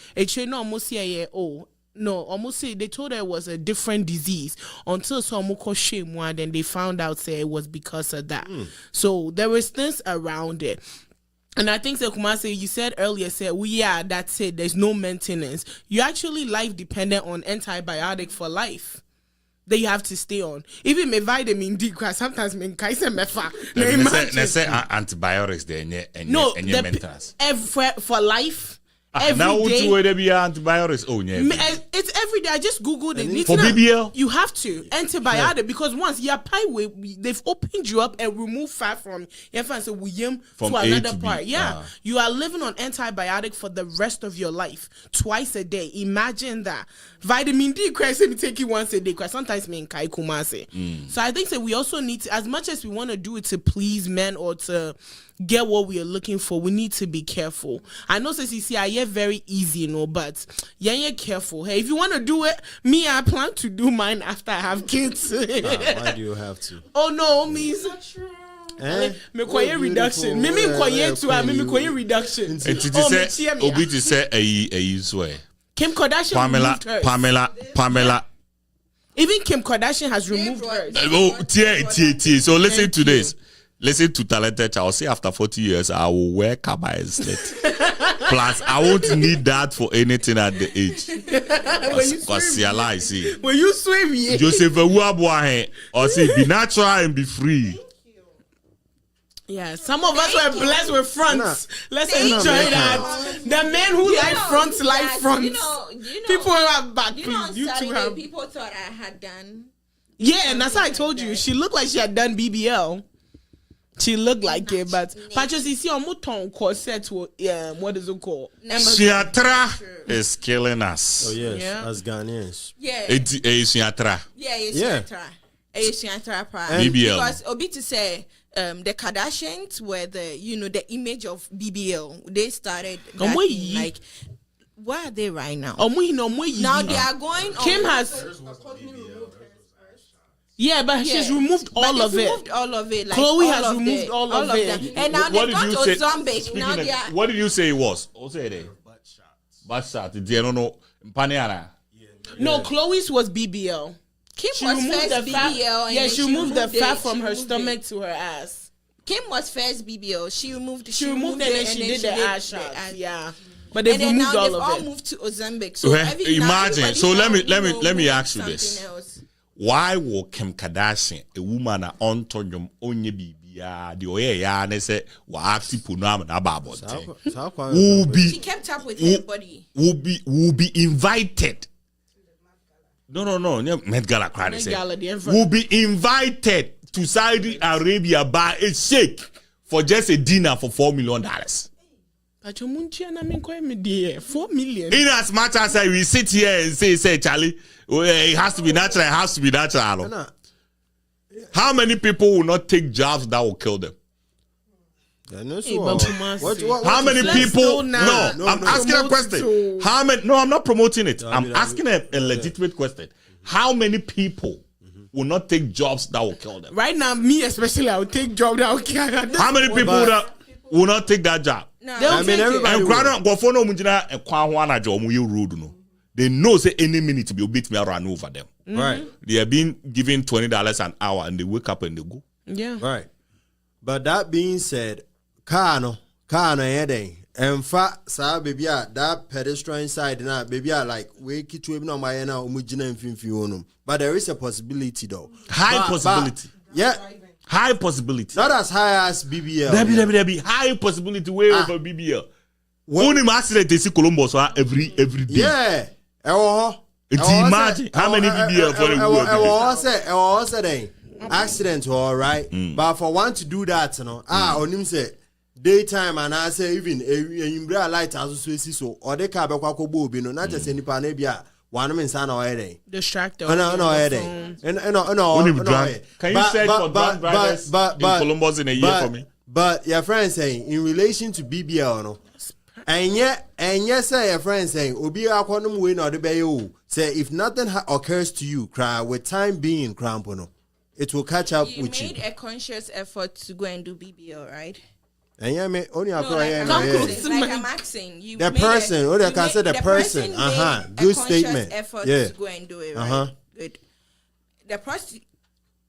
No, almost say they told her it was a different disease until some shame one, then they found out say it was because of that. So there was things around it. And I think Kumase, you said earlier, that's it. There's no maintenance. You're actually life dependent on antibiotic for life that you have to stay on. Even my vitamin D, because sometimes me kaise mefa. They say antibiotics there and maintenance. For life. Now day. There be antibiotics. Oh yeah. It's every day. I just googled it. For BBL, you have to antibiotic because once your pie they've opened you up and removed fat from your fat so from to another part. Yeah, you are living on antibiotic for the rest of your life, twice a day. Imagine that. Vitamin D, me take it once a day. Because sometimes me in kai kumase. So I think that we also need to, as much as we want to do it to please men or to get what we are looking for, we need to be careful. I know, see, I hear very easy, but you're careful. Hey, if you want to do it, I plan to do mine after I have kids. Why do you have to? Oh no, me is not true. Me koye reduction. Me koye to me koye reduction. Obi to say a swear. Kim Kardashian removed hers. Pamela. Even Kim Kardashian has removed hers. Oh, so listen to this. Listen to talented child. Say after 40 years, I will wear kaba instead. Plus, I won't need that for anything at the age. When you swim, yeah. Joseph Uwabuahe, or say be natural and be free. Yeah, some of us were blessed with fronts. Let's enjoy that. The men who like fronts, like fronts. You know, people who have back, you know, please. You too have. People thought I had done. Yeah, and that's how I told you. She looked like she had done BBL. She looked like it, but Patches, you see, on Mouton corset, what is it called? Siatra is killing us. Oh, yes, as Ghanaians. Yeah. It's Siatra. Yeah, it's Siatra. BBL. Because Obi to say, the Kardashians were the image of BBL. They started that thing, like, where are they right now? Now they are going on. Kim has. Yeah, but she's removed all of it. Removed all of it. Like Chloe has removed all of them. it. And now they've gone to Ozempic. Now they are. What did you say it was? What say it? Butt shots. I don't know. Paniara. No, Chloe's was BBL. Kim was first BBL. Yeah, she removed the fat from her stomach to her ass. Kim was first BBL. She removed it and then she did the ass shots. Yeah. But they've removed all of it. They've all moved to Ozempic. So imagine. So let me ask you this. Why will Kim Kardashian, a woman on Tonyum onye bibia, the oye ya ne say wa active punam na babot. She kept up with her body. Will be invited. No. Met Gala cried. Will be invited to Saudi Arabia by a sheikh for just a dinner for $4 million. $4 million. In as much as we sit here and say, Charlie, it has to be natural. It has to be natural. How many people will not take jobs that will kill them? How many people? No, I'm asking a question. How many? No, I'm not promoting it. I'm asking a legitimate question. How many people will not take jobs that will kill them? Right now, me especially, I will take job that will kill them. How many people will not take that job? No, I mean, everybody. They know say any minute to be beat me run over them. Right. They are being given $20 an hour and they wake up and they go. Yeah. Right. But that being said, Kano, and fact, sir, baby, that pedestrian side now, baby, like we keep to no my na umujina infinium. But there is a possibility though. High possibility. Yeah. High possibility. Not as high as BBL. There be high possibility way over BBL. Only accident they see Columbus every day. Yeah. Imagine how many BBL for the accident, all right. But for one to do that, you know, on him say daytime and I say even in light as so or the car be no, not just any panebia. One man son or anything. Distracted. No. Can you search for drunk drivers in Columbus in a year for me? But your friend saying in relation to BBL, no. And yet, say your friend saying, Obi Aquanum win or the bayo. Say if nothing occurs to you, cry with time being crampono, it will catch up with you. You made a conscious effort to go and do BBL, right? And yeah, me only a like I'm asking you. The person, or they can say the person. Good statement. Effort to go and do it, right? Good. The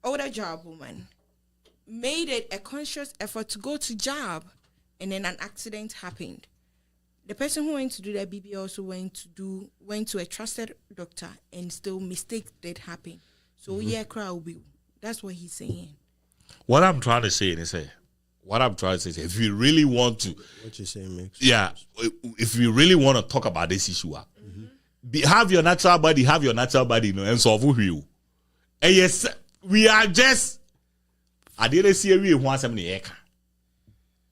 older job woman made it a conscious effort to go to job, and then an accident happened. The person who went to do that BBL also went to a trusted doctor, and still mistake did happen. So crowd will. That's what he's saying. What I'm trying to say is if you really want to, what you saying makes sense. If you really want to talk about this issue, have your natural body, and solve you. And yes, we are just. I didn't see we want some eka.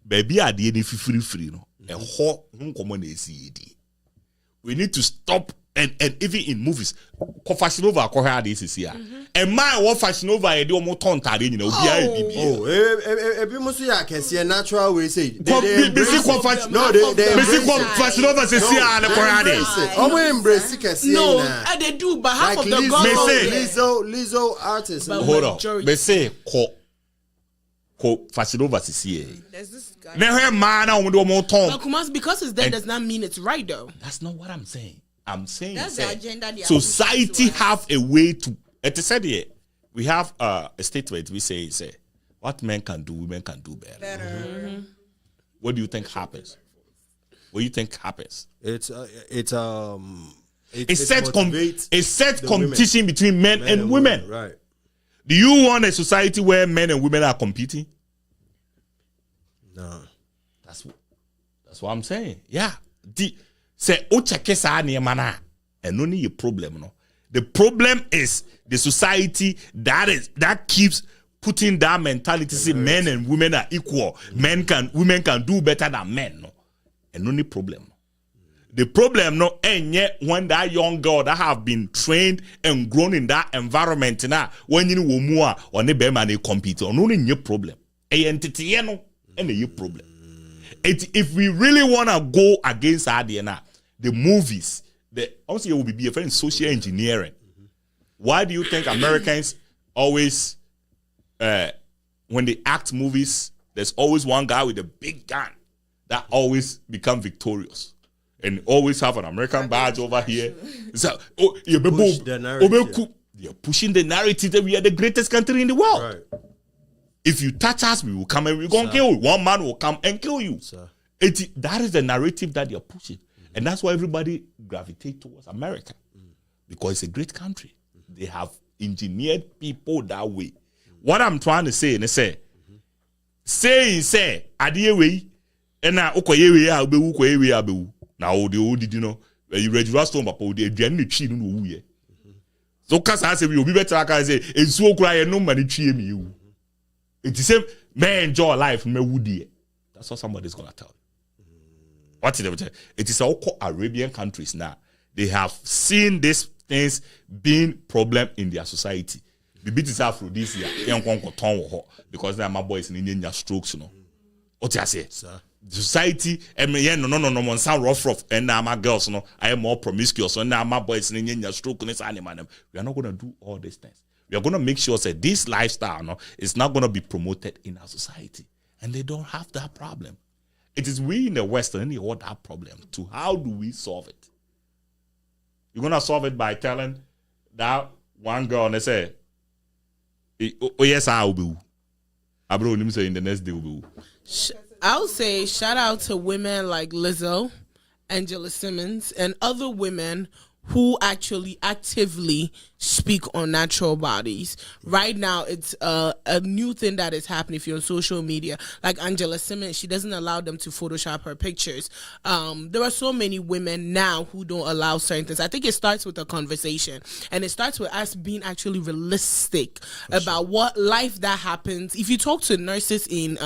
Baby, I didn't feel free, no. A whole common we need to stop and even in movies, fashion over this is here. And my what fashion over a do more tonta, you know, I can see a natural way say they fashion over says here and the embrace they do, but half of the girls Lizzo artists. Hold on. They say fashion over says here. There's this guy. Because it's there does not mean it's right though. That's not what I'm saying. I'm saying that's the agenda. Society have a way to. It said here we have a statement. We say what men can do, women can do better. What do you think happens? It sets competition between men and women. Right. Do you want a society where men and women are competing? No. That's what I'm saying. Yeah. Say and only a problem. No. The problem is the society that keeps putting that mentality. Say men and women are equal. Women can do better than men. No. And only problem. The problem no and yet when that young girl that have been trained and grown in that environment now when you know more or ne be man compete on only your problem. Entity no and your problem. If we really wanna go against Adiana, the movies, also will be a friend social engineering. Why do you think Americans always when they act movies, there's always one guy with a big gun that always become victorious? And always have an American badge over here. So, you're pushing the narrative that we are the greatest country in the world. Right. If you touch us, we will come and we're going to kill you. One man will come and kill you. That is the narrative that you're pushing. And that's why everybody gravitate towards America. Because it's a great country. They have engineered people that way. What I'm trying to say, and say, Adiye and now, okay, now the old did you know you read Raston but the tree no ye. So Kasa say we will be better I say and so cry no money tree me. It's the same man enjoy life me woody. That's what somebody's gonna tell you. What is it? It is all Arabian countries now. They have seen these things being problem in their society. The bit is aphrodisia. Because my boys in strokes, you know. What I say? Society, no, sound rough, and now my girls, no, I am more promiscuous, and now my boys in stroke, we are not going to do all these things. We are going to make sure that this lifestyle, no, is not going to be promoted in our society, and they don't have that problem. It is we in the West and they hold that problem. To how do we solve it? You're going to solve it by telling that one girl, and they say, oh yes, I will be. I bro, say in the next day will be. I'll say shout out to women like Lizzo, Angela Simmons, and other women who actually actively speak on natural bodies. Right now, it's a new thing that is happening if you're on social media. Like Angela Simmons, she doesn't allow them to Photoshop her pictures. There are so many women now who don't allow certain things. I think it starts with a conversation, and it starts with us being actually realistic about what life that happens. If you talk to nurses in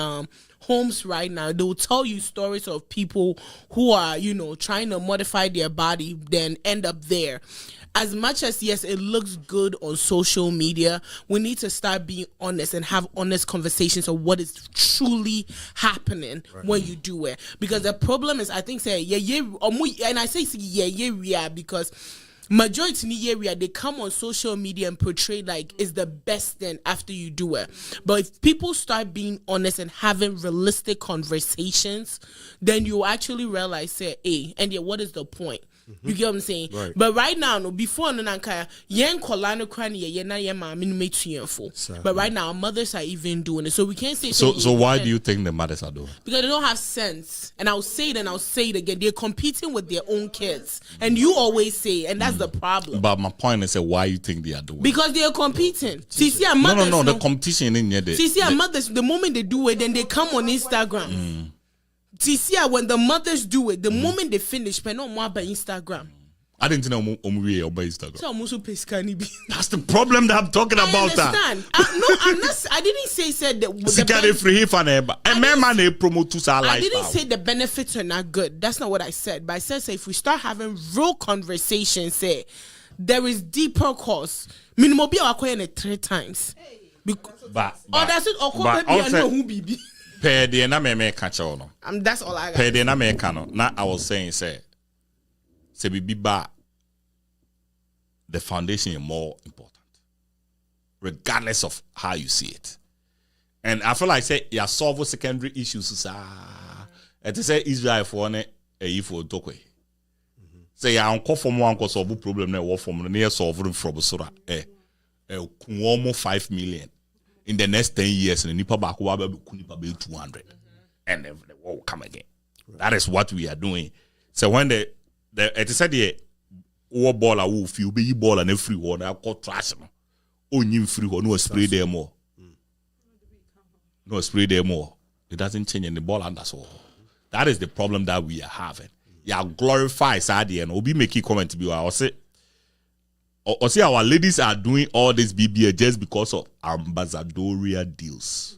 homes right now, they will tell you stories of people who are, trying to modify their body, then end up there. As much as, yes, it looks good on social media, we need to start being honest and have honest conversations of what is truly happening when you do it. Because the problem is, I think, and I say, because majority in the area, they come on social media and portray like it's the best thing after you do it. But if people start being honest and having realistic conversations, then you actually realize, what is the point? You get what I'm saying? Right. But right now, before but right now, mothers are even doing it. So we can't say So why do you think the mothers are doing it? Because they don't have sense. And I'll say it and I'll say it again. They're competing with their own kids. And you always say, and that's the problem. But my point is why you think they are doing it? Because they are competing. Mothers, no, the competition in there. Mothers, the moment they do it, then they come on Instagram. When the mothers do it, the moment they finish, but no more by Instagram. I didn't know by Instagram. So I'm also That's the problem that I'm talking about. I understand. I'm not. I didn't say that. I didn't say the benefits are not good. That's not what I said. But I said, if we start having real conversations, there is deeper cause. Minimum be 3 times. But that's it. I know who be. That's all I got. Now I was saying, the foundation is more important, regardless of how you see it. And I feel like you solve secondary issues. It is Israel for for Tokwe. Say I uncle from one cause solve problem na from near solving from Sora. Almost 5 million. In the next 10 years, and nipa back will be 200, and then the war will come again. That is what we are doing. So when it is said the war ball, I will feel be ball and every one. I call trash. Only free or no spray there more. No spray there more. It doesn't change in the ball, and that's all. That is the problem that we are having. You glorify Sadi and Obi make a comment to be. I say. Or see, our ladies are doing all this BBA just because of ambassadorial deals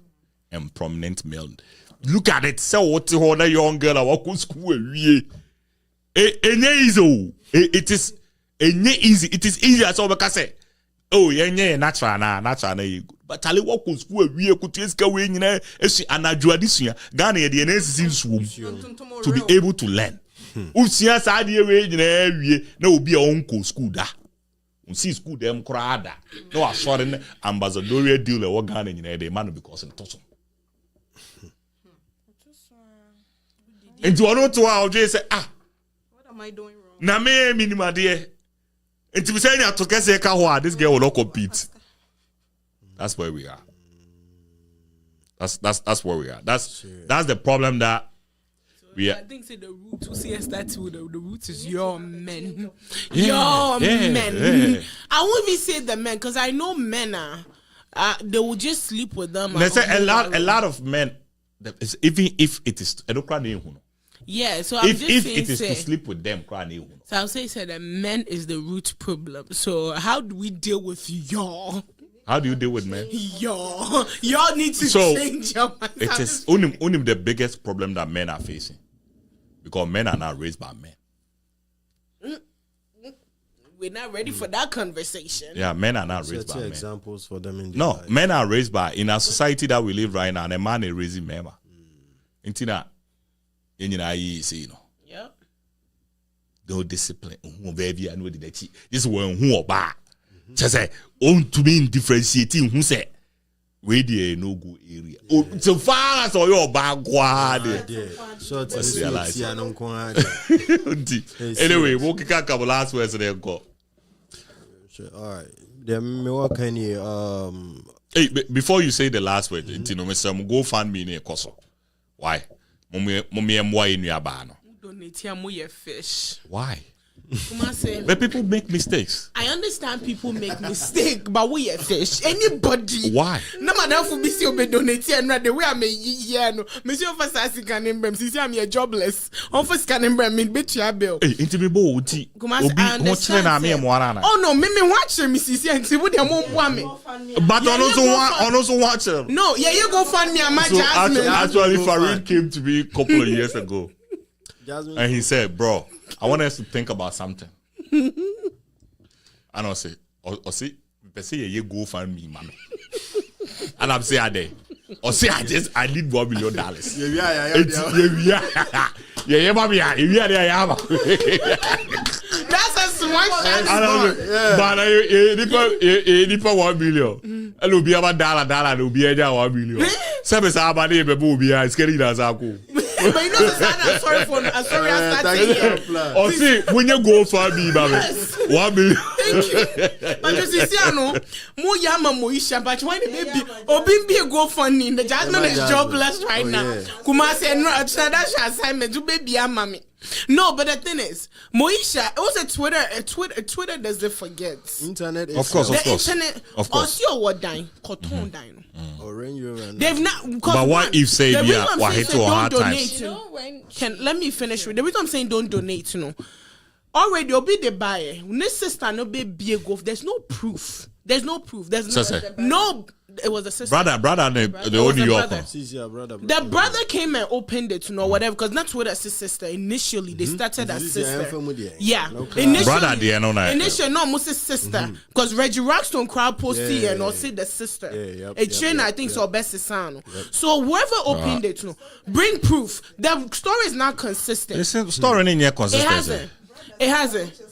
and prominent men. Look at it. So what the other young girl I walk to school it is easy. It is easy as all we can say. Oh, yeah, natural. But tell you what school we could take away in a anajuadisia Ghana the NSC to be able to learn. Usia Sadi away in area no be your own school da. See school them crowd. No assuring ambassadorial deal or Ghana in a man because in Tosom. And you are to our Jay say, What am I doing wrong? Na me minima dear. And to be saying to Keseka, this girl will not compete. That's where we are. That's where we are. That's the problem that I think the root to see that too. The root is your men. Your men. I won't even say the men because I know men they will just sleep with them. They say a lot of men. Even if it is yeah, so I'm if just it is to sleep with them, so I'll say that men is the root problem. So how do we deal with y'all? How do you deal with men? Y'all need to change your mind. It is only the biggest problem that men are facing. because men are not raised by men. We're not ready for that conversation. Yeah, men are not raised by men. Examples for them in their No, life. men are raised by, in a society that we live right now, and a man is raising men. Intina, you know, Yeah. no discipline. Baby, I know the this is when who or bad. Just say, own to mean differentiating who say, radio no go area. Oh, so far as all your backward. So What's realize? Hey, Anyway, we'll kick a couple last words and then go. All right. Then me what can you Hey, before you say the last word, you know, Mr. Go find me in a coso. Why? Mommy and why in your bar? Donate your fish. Why? Kumase. But people make mistakes. I understand people make mistakes, but we are fish. Anybody. Why? No matter for me, see you donate and the way I may yeah no. Monsieur for sassy can embrace. See, I'm here jobless. On for scanning embrace me bet your bill. Hey, intimate Uti. Oh no, me watch me see and see what they won't want me. But on also watch them. No, yeah, you go find me a my So Jasmine. actually, Farid came to me a couple of years ago, Jasmine? and he said, "Bro, I want us to think about something." And I say, "Or see, you go find me, mommy." And I'm saying, "Ade, or say I need $1 million." Yeah, mommy, yeah. That's a smart chance. But nipa 1 million. And will be about dollar, will be a $1 million. Seven Sabani, will be a scary as I go. But you know, I'm sorry for I'm sorry. I started here. Or see, when you go for me, baby, 1 million. Thank you. But you see, I know, more yama Moesha, but when the baby, Obimbi go funny, the Jasmine is jobless right now. Kumasi and that's assignment to baby mommy. No, but the thing is, Moesha, it was a Twitter doesn't forget. Internet is Of course, The of course. internet, Of course. Osio what dying, cotton dying. They've not. But what if say we are hit to a hard times? Let me finish with the reason I'm saying don't donate. You know, already you'll be the buyer. This sister no be big off. There's no proof. There's no. No. It was a sister. Brother, the old New Yorker. The brother came and opened it, you know, whatever, because that's what as a sister. Initially, they started as sister. Yeah. Initially, Brother, they are not like initially, no, almost a sister. Because Reggie Rockstone crowd posted and all said the sister. A trainer, I think, so best is son. So whoever opened it, you know, bring proof. The story is not consistent. Listen, story in here It consistency. hasn't.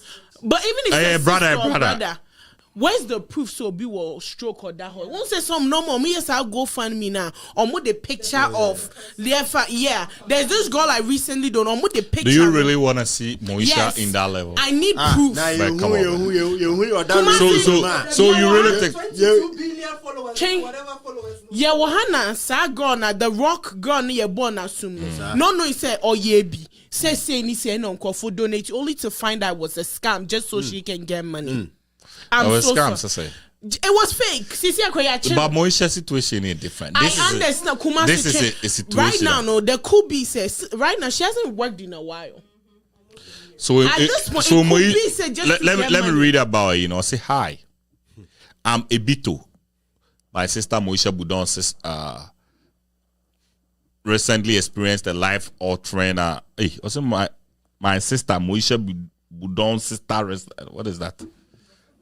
But even if Hey, it's brother. Where's the proof so be will stroke or that whole? Won't say some normal. Me yes, I'll go find me now. Or with the picture of the yeah. There's this girl I recently done. Or with the picture. Do you really want to see Moesha Yes. in that level? I need proof. But come on, So So you really think 22 billion followers, Change- whatever followers. Yeah, wahana sa girl na the rock girl ni ye born assume. No, he said oh yeah be. Say ni say no for donate only to find out it was a scam just so she can get money. I'm it was so scams? sorry. I say. It was fake. Sisi akoya But Moesha's situation is different. This I is understand. Kumasi this is change. a situation. Right now, no, there could be says right now she hasn't worked in a while. So At this point, so it could be said just to let get me money. read about it. You know, say hi. I'm Ebito. My sister Moesha Boudong recently experienced a life-altering. Also my sister Moesha Boudong's sister. What is that?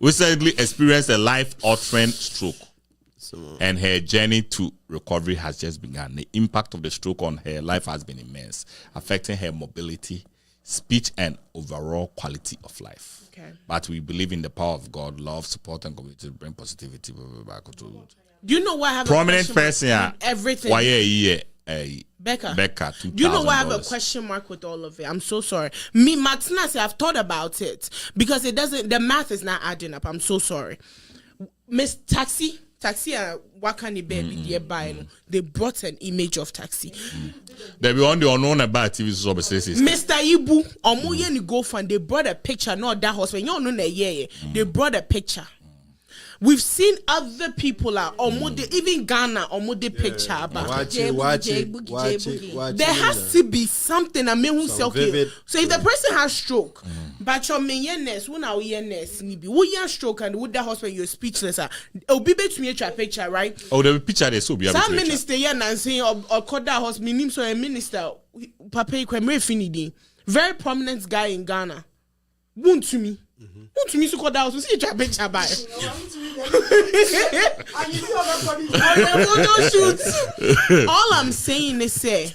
Recently experienced a life-altering stroke, and her journey to recovery has just begun. The impact of the stroke on her life has been immense, affecting her mobility, speech, and overall quality of life. Okay. But we believe in the power of God, love, support, and community to bring positivity. Do you know why I have Prominent a question person, mark with everything? why Becca. Becca, Do you know why I have a $2,000. question mark with all of it? I'm so sorry. Me, Martina, I've thought about it because it doesn't. The math is not adding up. I'm so sorry. Miss Taxi, Wakani baby, nearby. They brought an image of Taxi. They be on the unknown about TV services. Mr. Ibu, Omoye ni go fund. They brought a picture. Not that hospital. You know, they brought a picture. We've seen other people even Ghana picture about. Watch it. There has to be something. I mean, who say okay? So if the person has stroke, but your millionaires, when our millionaires, maybe we have stroke and with the hospital you're speechless. It'll be better to me a picture, right? Oh, the picture they so be. Some minister here and saying or call that hospital. Name so a minister, Papa Ikweme very prominent guy in Ghana. Won't to me. To me, so called out to see a picture by. All I'm saying is, say,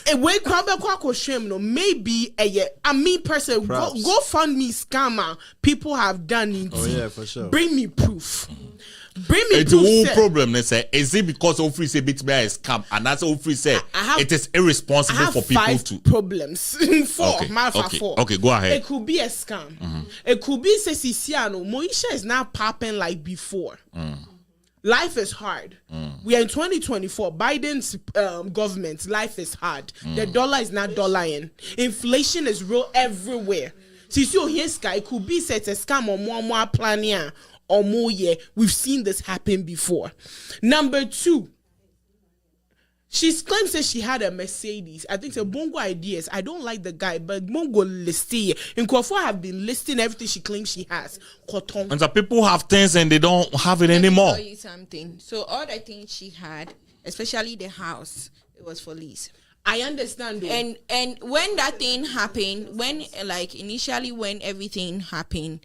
a way crabber shame, no, maybe a me person go fund me scammer people have done it. Oh yeah, for sure. Bring me proof. Bring me it's proof. The whole problem, they say, is it because Ofri say bit me a scam, and that's Ofri say it is irresponsible for people to problems. Four. Okay, go ahead. It could be a scam. It could be say Sisiano. Moesha is not popping like before. Life is hard. We are in 2024. Biden's government, life is hard. The dollar is not dollaring. Inflation is real everywhere. Sisio here's guy could be set a scam or more planning. Or more, yeah, we've seen this happen before. Number 2, she claims that she had a Mercedes. I think it's a bongo ideas. I don't like the guy, but bongo listing. In Kofo have been listing everything she claims she has. And the people have things and they don't have it anymore. Let me tell you something. So all the things she had, especially the house, it was for lease. I understand. Though. And when that thing happened, initially when everything happened,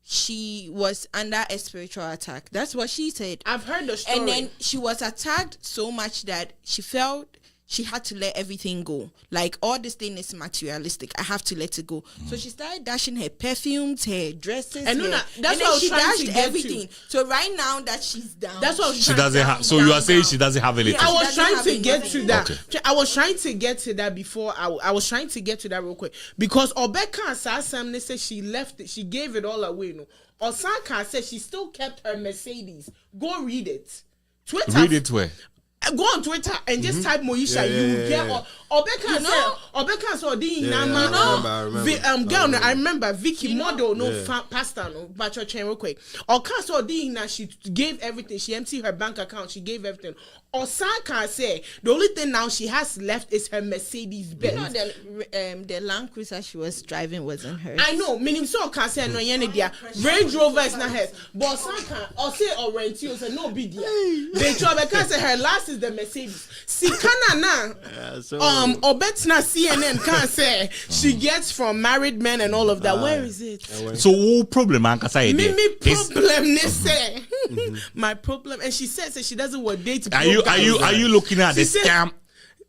she was under a spiritual attack. That's what she said. I've heard the story. And then she was attacked so much that she felt she had to let everything go. Like, all this thing is materialistic. I have to let it go. So she started dashing her perfumes, her dresses, and that's what she dashed everything. So right now that she's down, that's what she doesn't have. So you are saying she doesn't have anything. I was trying to get to that. Okay. I was trying to get to that before. I was trying to get to that real quick because Obeka Sasam said she left it. She gave it all away. No, Osaka said she still kept her Mercedes. Go read it. Twitter. Read it where? Go on Twitter and just type Moesha. You will get Obeka said I remember Vicky model pastor but your chain real quick. Oka she gave everything. She emptied her bank account. She gave everything. Osaka said the only thing now she has left is her Mercedes Benz. The Land Cruiser she was driving wasn't hers. I know. Meaning so can say no Range Rover is not hers. But Osaka or say or rent you say no big deal. They try because her last is the Mercedes. Sikana na Obetna CNN can say she gets from married men and all of that. Where is it? So what problem man say problem say. My problem, and she says that she doesn't want date. Are you looking at the scam?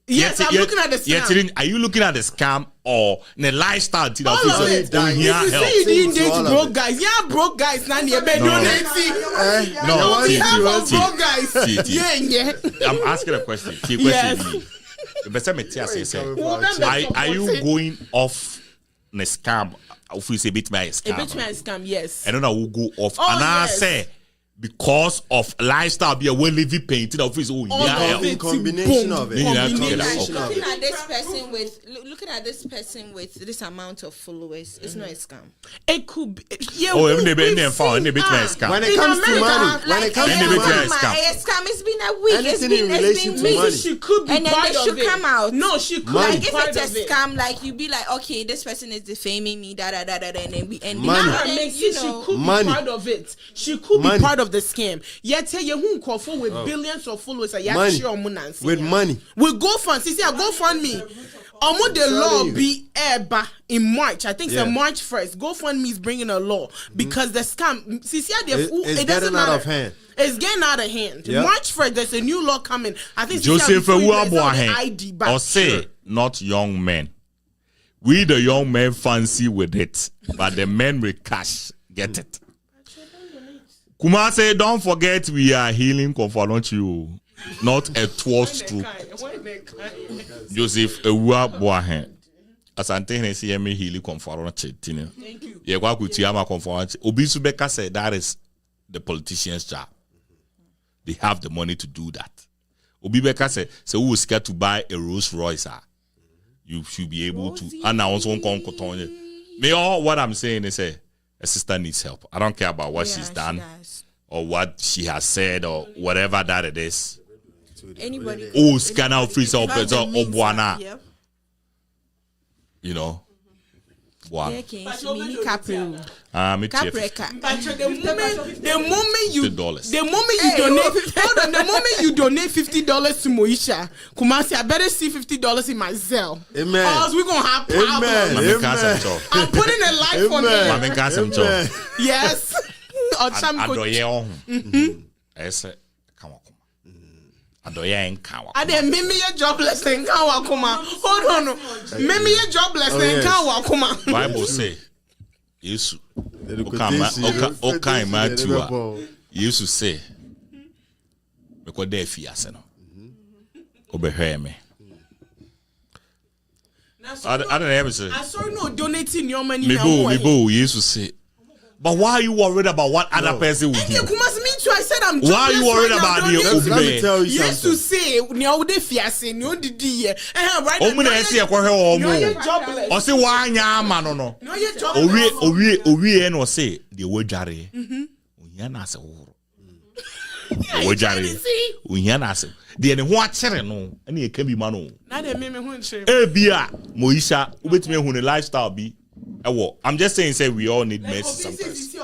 Yes, I'm looking at the scam. Are you looking at the scam or the lifestyle? All of it. If you say you didn't date broke guys, broke guys. Now you better broke guys. I'm asking a question. Yes. Are you going off the scam? If we say bit my scam, yes. And then I will go off. And I say, because of lifestyle, be a well-living painting of his own. Combination of it. Looking at this person with this amount of followers, it's not a scam. It could be. When it comes to money, a scam, it's been a week. Anything in relation to money, she could be and then they should come out. No, she could. Like if it's a scam, like you be like, okay, this person is defaming me, and then we end. She could be part of it. She could be part of the scam. Yet you who call for with billions of followers. With money. We go fund. See, go fund me. The law be in March. I think it's March 1st. GoFundMe is bringing a law because the scam. It doesn't matter. Out of hand. It's getting out of hand. Yep. March 1st, there's a new law coming. I think Joseph ID or say not young men. We the young men fancy with it, but the men with cash get it. Kuma say, don't forget we are healing confront you. Not a 12th stroke. Joseph Ewa Boahen. Asante Hennessy me healing confront. Thank you. Yegwa Kutiama confront. Obisubeka said that is the politician's job. They have the money to do that. Obibeka said, so who is scared to buy a Rolls Royce? You should be able to announce one Me all what I'm saying is a sister needs help. I don't care about what she's done or what she has said or whatever that it is. Anybody. Oh, scan out free so That's the means, Buana. yep. You know. Buana. Me Capri. Me chief. Caprica. The moment you $50. the moment you donate hold on, the moment you donate $50 to Moesha, Kumasi, I better see $50 in my Zelle. Amen. Or else we're gonna have problems. Amen. I'm putting a life on it. Mami kasem cho. Yes. Or some Adoye on. Ese kama kuma. Adoye en kawa. Ade mimi ye jobless en kan wa kuma. Hold on. Mimi ye jobless en kan wa kuma. Bible say Yesu okan ma tuwa. Yesu say because there fiase no. Obehwe me. I don't ever say. I saw no donating your money. Me bo Yesu say. But why are you worried about what other person will do? Me too. I said I'm jobless. Why are you worried about the Let me tell you Yes, to something. say, "Nyo de fiase, nyo didi ye." Right O mu na ese e kwohwe o mu. you're jobless. O se wa anya ama no no. No, you're jobless. Owie no say de wodware. Ohia na ase wo. Wodware. Ohia na ase. De ne ho akere no, na e ka bi ma no. Na de me ho nche. E bia Moesha, ubetime hu ne lifestyle bi. Ewo, I'm just saying say we all need mercy sometimes.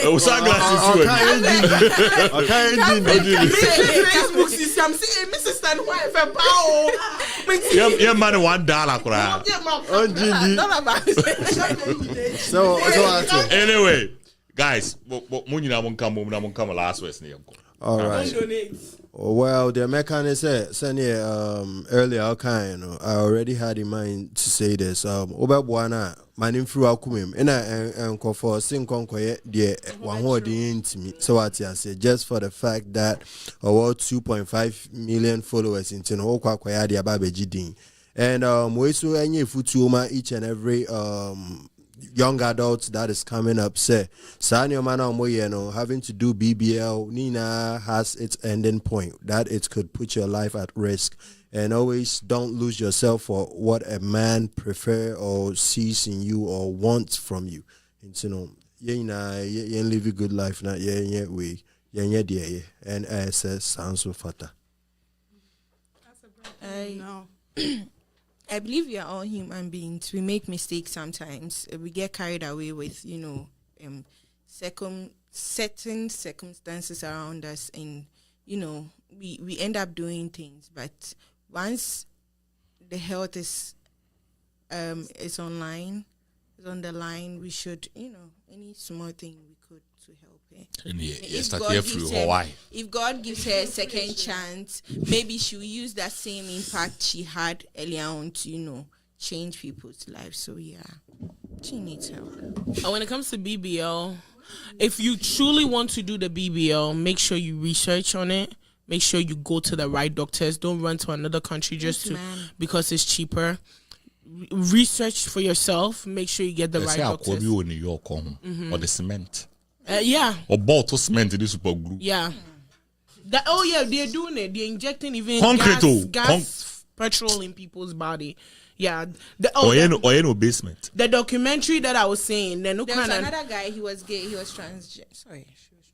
O sa glasses Facebook see I'm saying Mrs. Stan wife pao. Yeah, man, $1 kura. So Anyway, guys, munina mun come last week. all right. Well, the mechanic said earlier, okay, I already had in mind to say this. Oberbuana, my name through Akumim, and I for sing conquer the one word into me. So what I say, just for the fact that about 2.5 million followers in Tinoka Kwaya Babeji Ding. And we so any futuma each and every young adults that is coming up say Sanyo Mana Moyeno having to do BBL Nina has its ending point that it could put your life at risk, and always don't lose yourself for what a man prefer or sees in you or wants from you. And you know live a good life now we and says sounds so fata. No. I believe we are all human beings. We make mistakes sometimes. We get carried away with, certain circumstances around us, and we end up doing things. But once the health is on the line, we should, any small thing we could to help her. If God gives her a second chance, maybe she'll use that same impact she had earlier on to, change people's lives. So yeah, she needs help. And when it comes to BBL, if you truly want to do the BBL, make sure you research on it. Make sure you go to the right doctors. Don't run to another country because it's cheaper. Research for yourself. Make sure you get the right doctors. In New York, or the cement. Yeah. Or bought to cement in the super glue. Yeah. They're doing it. They're injecting even gas petrol in people's body. Yeah. Basement. The documentary that I was saying, there was another guy, he was gay, he was transgender. Sorry, she was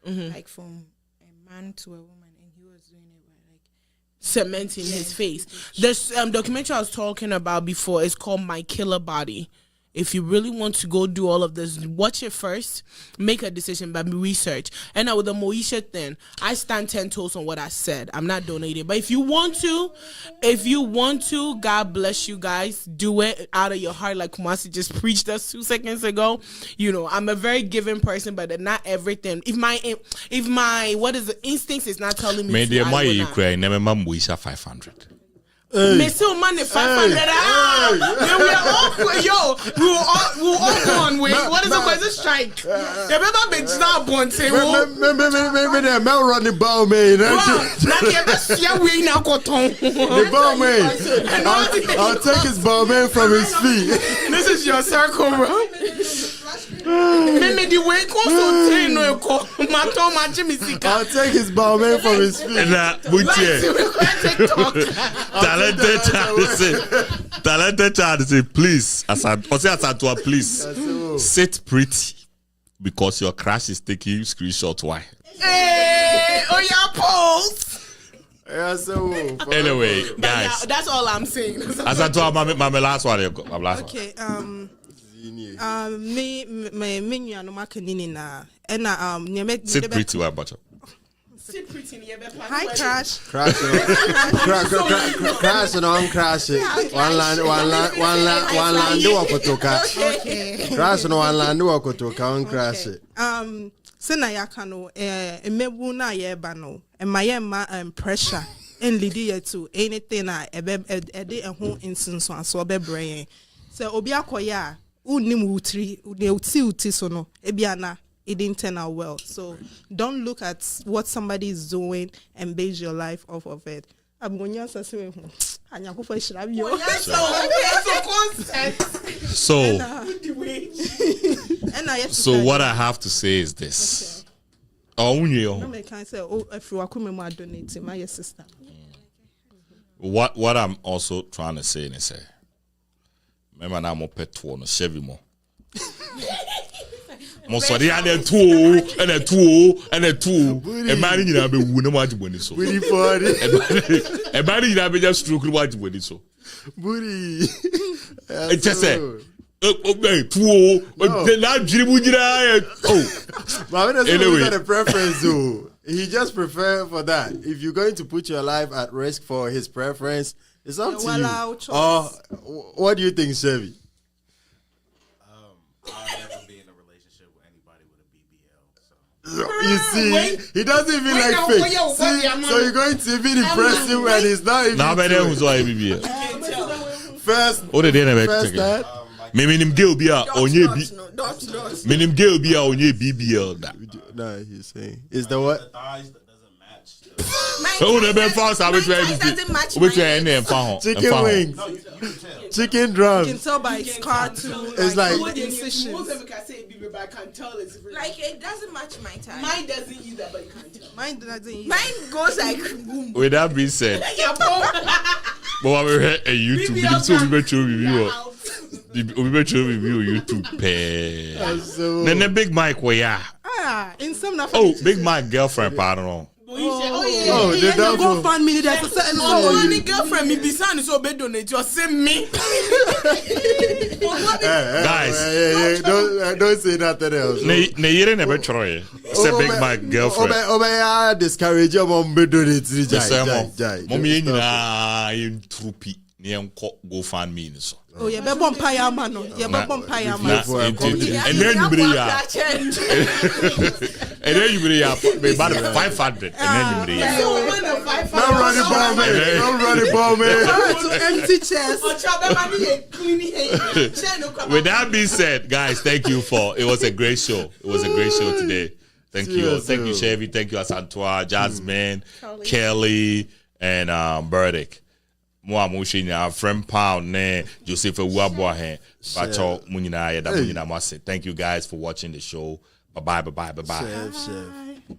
transgender. Like from a man to a woman, and he was doing it like cementing his face. This documentary I was talking about before is called My Killer Body. If you really want to go do all of this, watch it first, make a decision, but research. And now with the Moesha thing, I stand 10 toes on what I said. I'm not donating. But if you want to, God bless you guys. Do it out of your heart, like Kumasi just preached us 2 seconds ago. I'm a very giving person, but not everything. If my instincts is not telling me to, I will not. Moesha 500. Me still money 500. We will all go on way. What is the question? Strike. You remember big snap one say, maybe Mel running ball man. I'll take his ball man from his feet. This is your circle, bro. I'll take his ball man from his feet. Talented child say, please. Please. Sit pretty because your crush is taking screenshot. Why? Hey, oh yeah, pose. Yeah, so Anyway, guys, That's all I'm saying. as I told my last one, my last one. Okay, me no makanini na. And Sit pretty, why, Butcher? Sit pretty in your bed. Hi, Crash. crash it on crash it. One land do wakotoka. Okay. Crash no one land do wakotoka on crash it. Sena yakano emebu na yeba no emayema pressure and lead to anything na ebe ho insunso so bebree so obi akoya unim wutri uti so no ebiana it didn't turn out well. So don't look at what somebody is doing and base your life off of it. I'm going to say, so what I have to say is this. Okay. My sister. What I'm also trying to say is, remember now I'm pet one Chevy more. Mo sorry and a two and a man in a be wuna much money so. Booty for it. A man in a be just stroke much money so. Booty. It just said. Two. Now dribble. Oh. But Anyway. not a preference though. He just prefer for that. If you're going to put your life at risk for his preference, it's up to you. Or what do you think, Chevy? You see, he doesn't even like fake. See, so you're going to even impress him when he's not even. Now, but then who's all BBL? First, Oh, they didn't first that. Maybe him girl be a onye B. Minim girl be a onye BBL. No, he's saying is the what? Oh, the best fast. I will try to which way any Chicken wings, chicken You drums. can tell by his cartoon. It's like- Most of them can say BB, but I can't tell it's real. Like it doesn't match my time. Mine doesn't either, but you can't tell. Mine doesn't either. Mine goes like boom. With that being said, but when we heard a YouTube, BBL so we can bet you review. out. We bet you review YouTube. So, Then the Big Mike where ya? In some Oh, Big Mike girlfriend, pardon. Oh, the double. go find me there's a certain only girlfriend me be son so be donate you same me. Guys, don't say nothing else. ne yere never try. Say Big Mike girlfriend. Obey, discourage your mom. Be doing it. The same mommy nyina in trupi ne enko go find me so. Oh, yeah, be bumpire man. Yeah, be bumpire man. And then you bring ya. And then you bring ya about 500 and then you bring ya. Don't run it, bomb man. To empty chest. With that being said, guys, thank you for it was a great show. It was a great show today. Thank you. Cheers, Thank you, Chevy. Thank you, Asantua, Jasmine, Kelly, and Burdick. Moesha nya friend pound ne Joseph Uwaboahe bacho munyina ya da munyina mase. Thank you guys for watching the show. Bye bye. Chef.